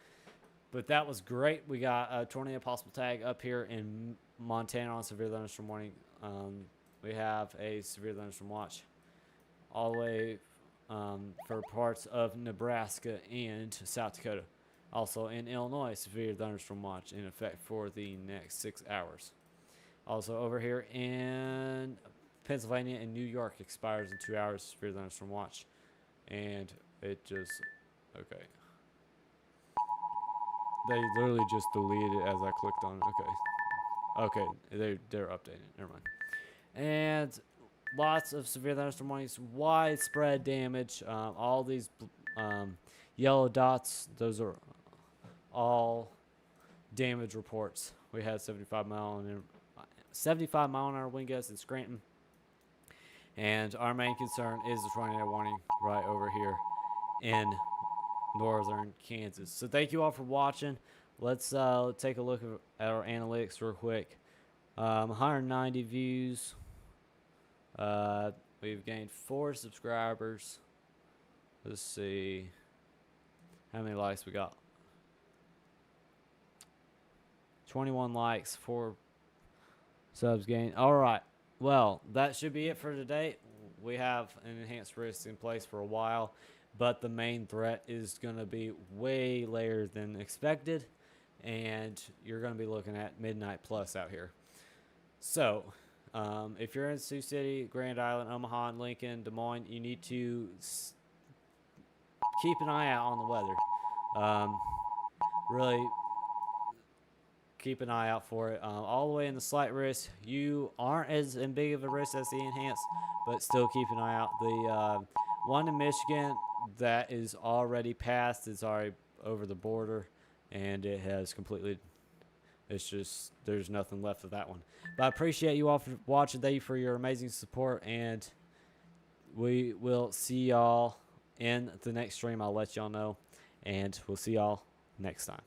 But that was great. We got a tornado possible tag up here in Montana on severe thunderstorm warning. We have a severe thunderstorm watch all the way for parts of Nebraska and South Dakota. Also in Illinois, severe thunderstorm watch in effect for the next 6 hours. Also over here in Pennsylvania and New York expires in 2 hours, severe thunderstorm watch. And it just, okay. They literally just deleted it as I clicked on it. Okay. Okay, they're updating it. Never mind. And lots of severe thunderstorm warnings, widespread damage. All these yellow dots, those are all damage reports. We had 75 mile an hour wind gusts in Scranton. And our main concern is the tornado warning right over here in northern Kansas. So thank you all for watching. Let's take a look at our analytics real quick. 190 views. We've gained 4 subscribers. Let's see how many likes we got. 21 likes, 4 subs gained. All right. Well, that should be it for today. We have an enhanced risk in place for a while, but the main threat is going to be way later than expected, and you're going to be looking at midnight plus out here. So, if you're in Sioux City, Grand Island, Omaha, and Lincoln, Des Moines, you need to keep an eye out on the weather. Really keep an eye out for it. All the way in the slight risk, you aren't as big of a risk as the enhanced, but still keep an eye out. The one in Michigan that is already passed is already over the border, and it has completely It's just there's nothing left of that one. But I appreciate you all for watching. Thank you for your amazing support, and we will see y'all in the next stream. I'll let y'all know, and we'll see y'all next time.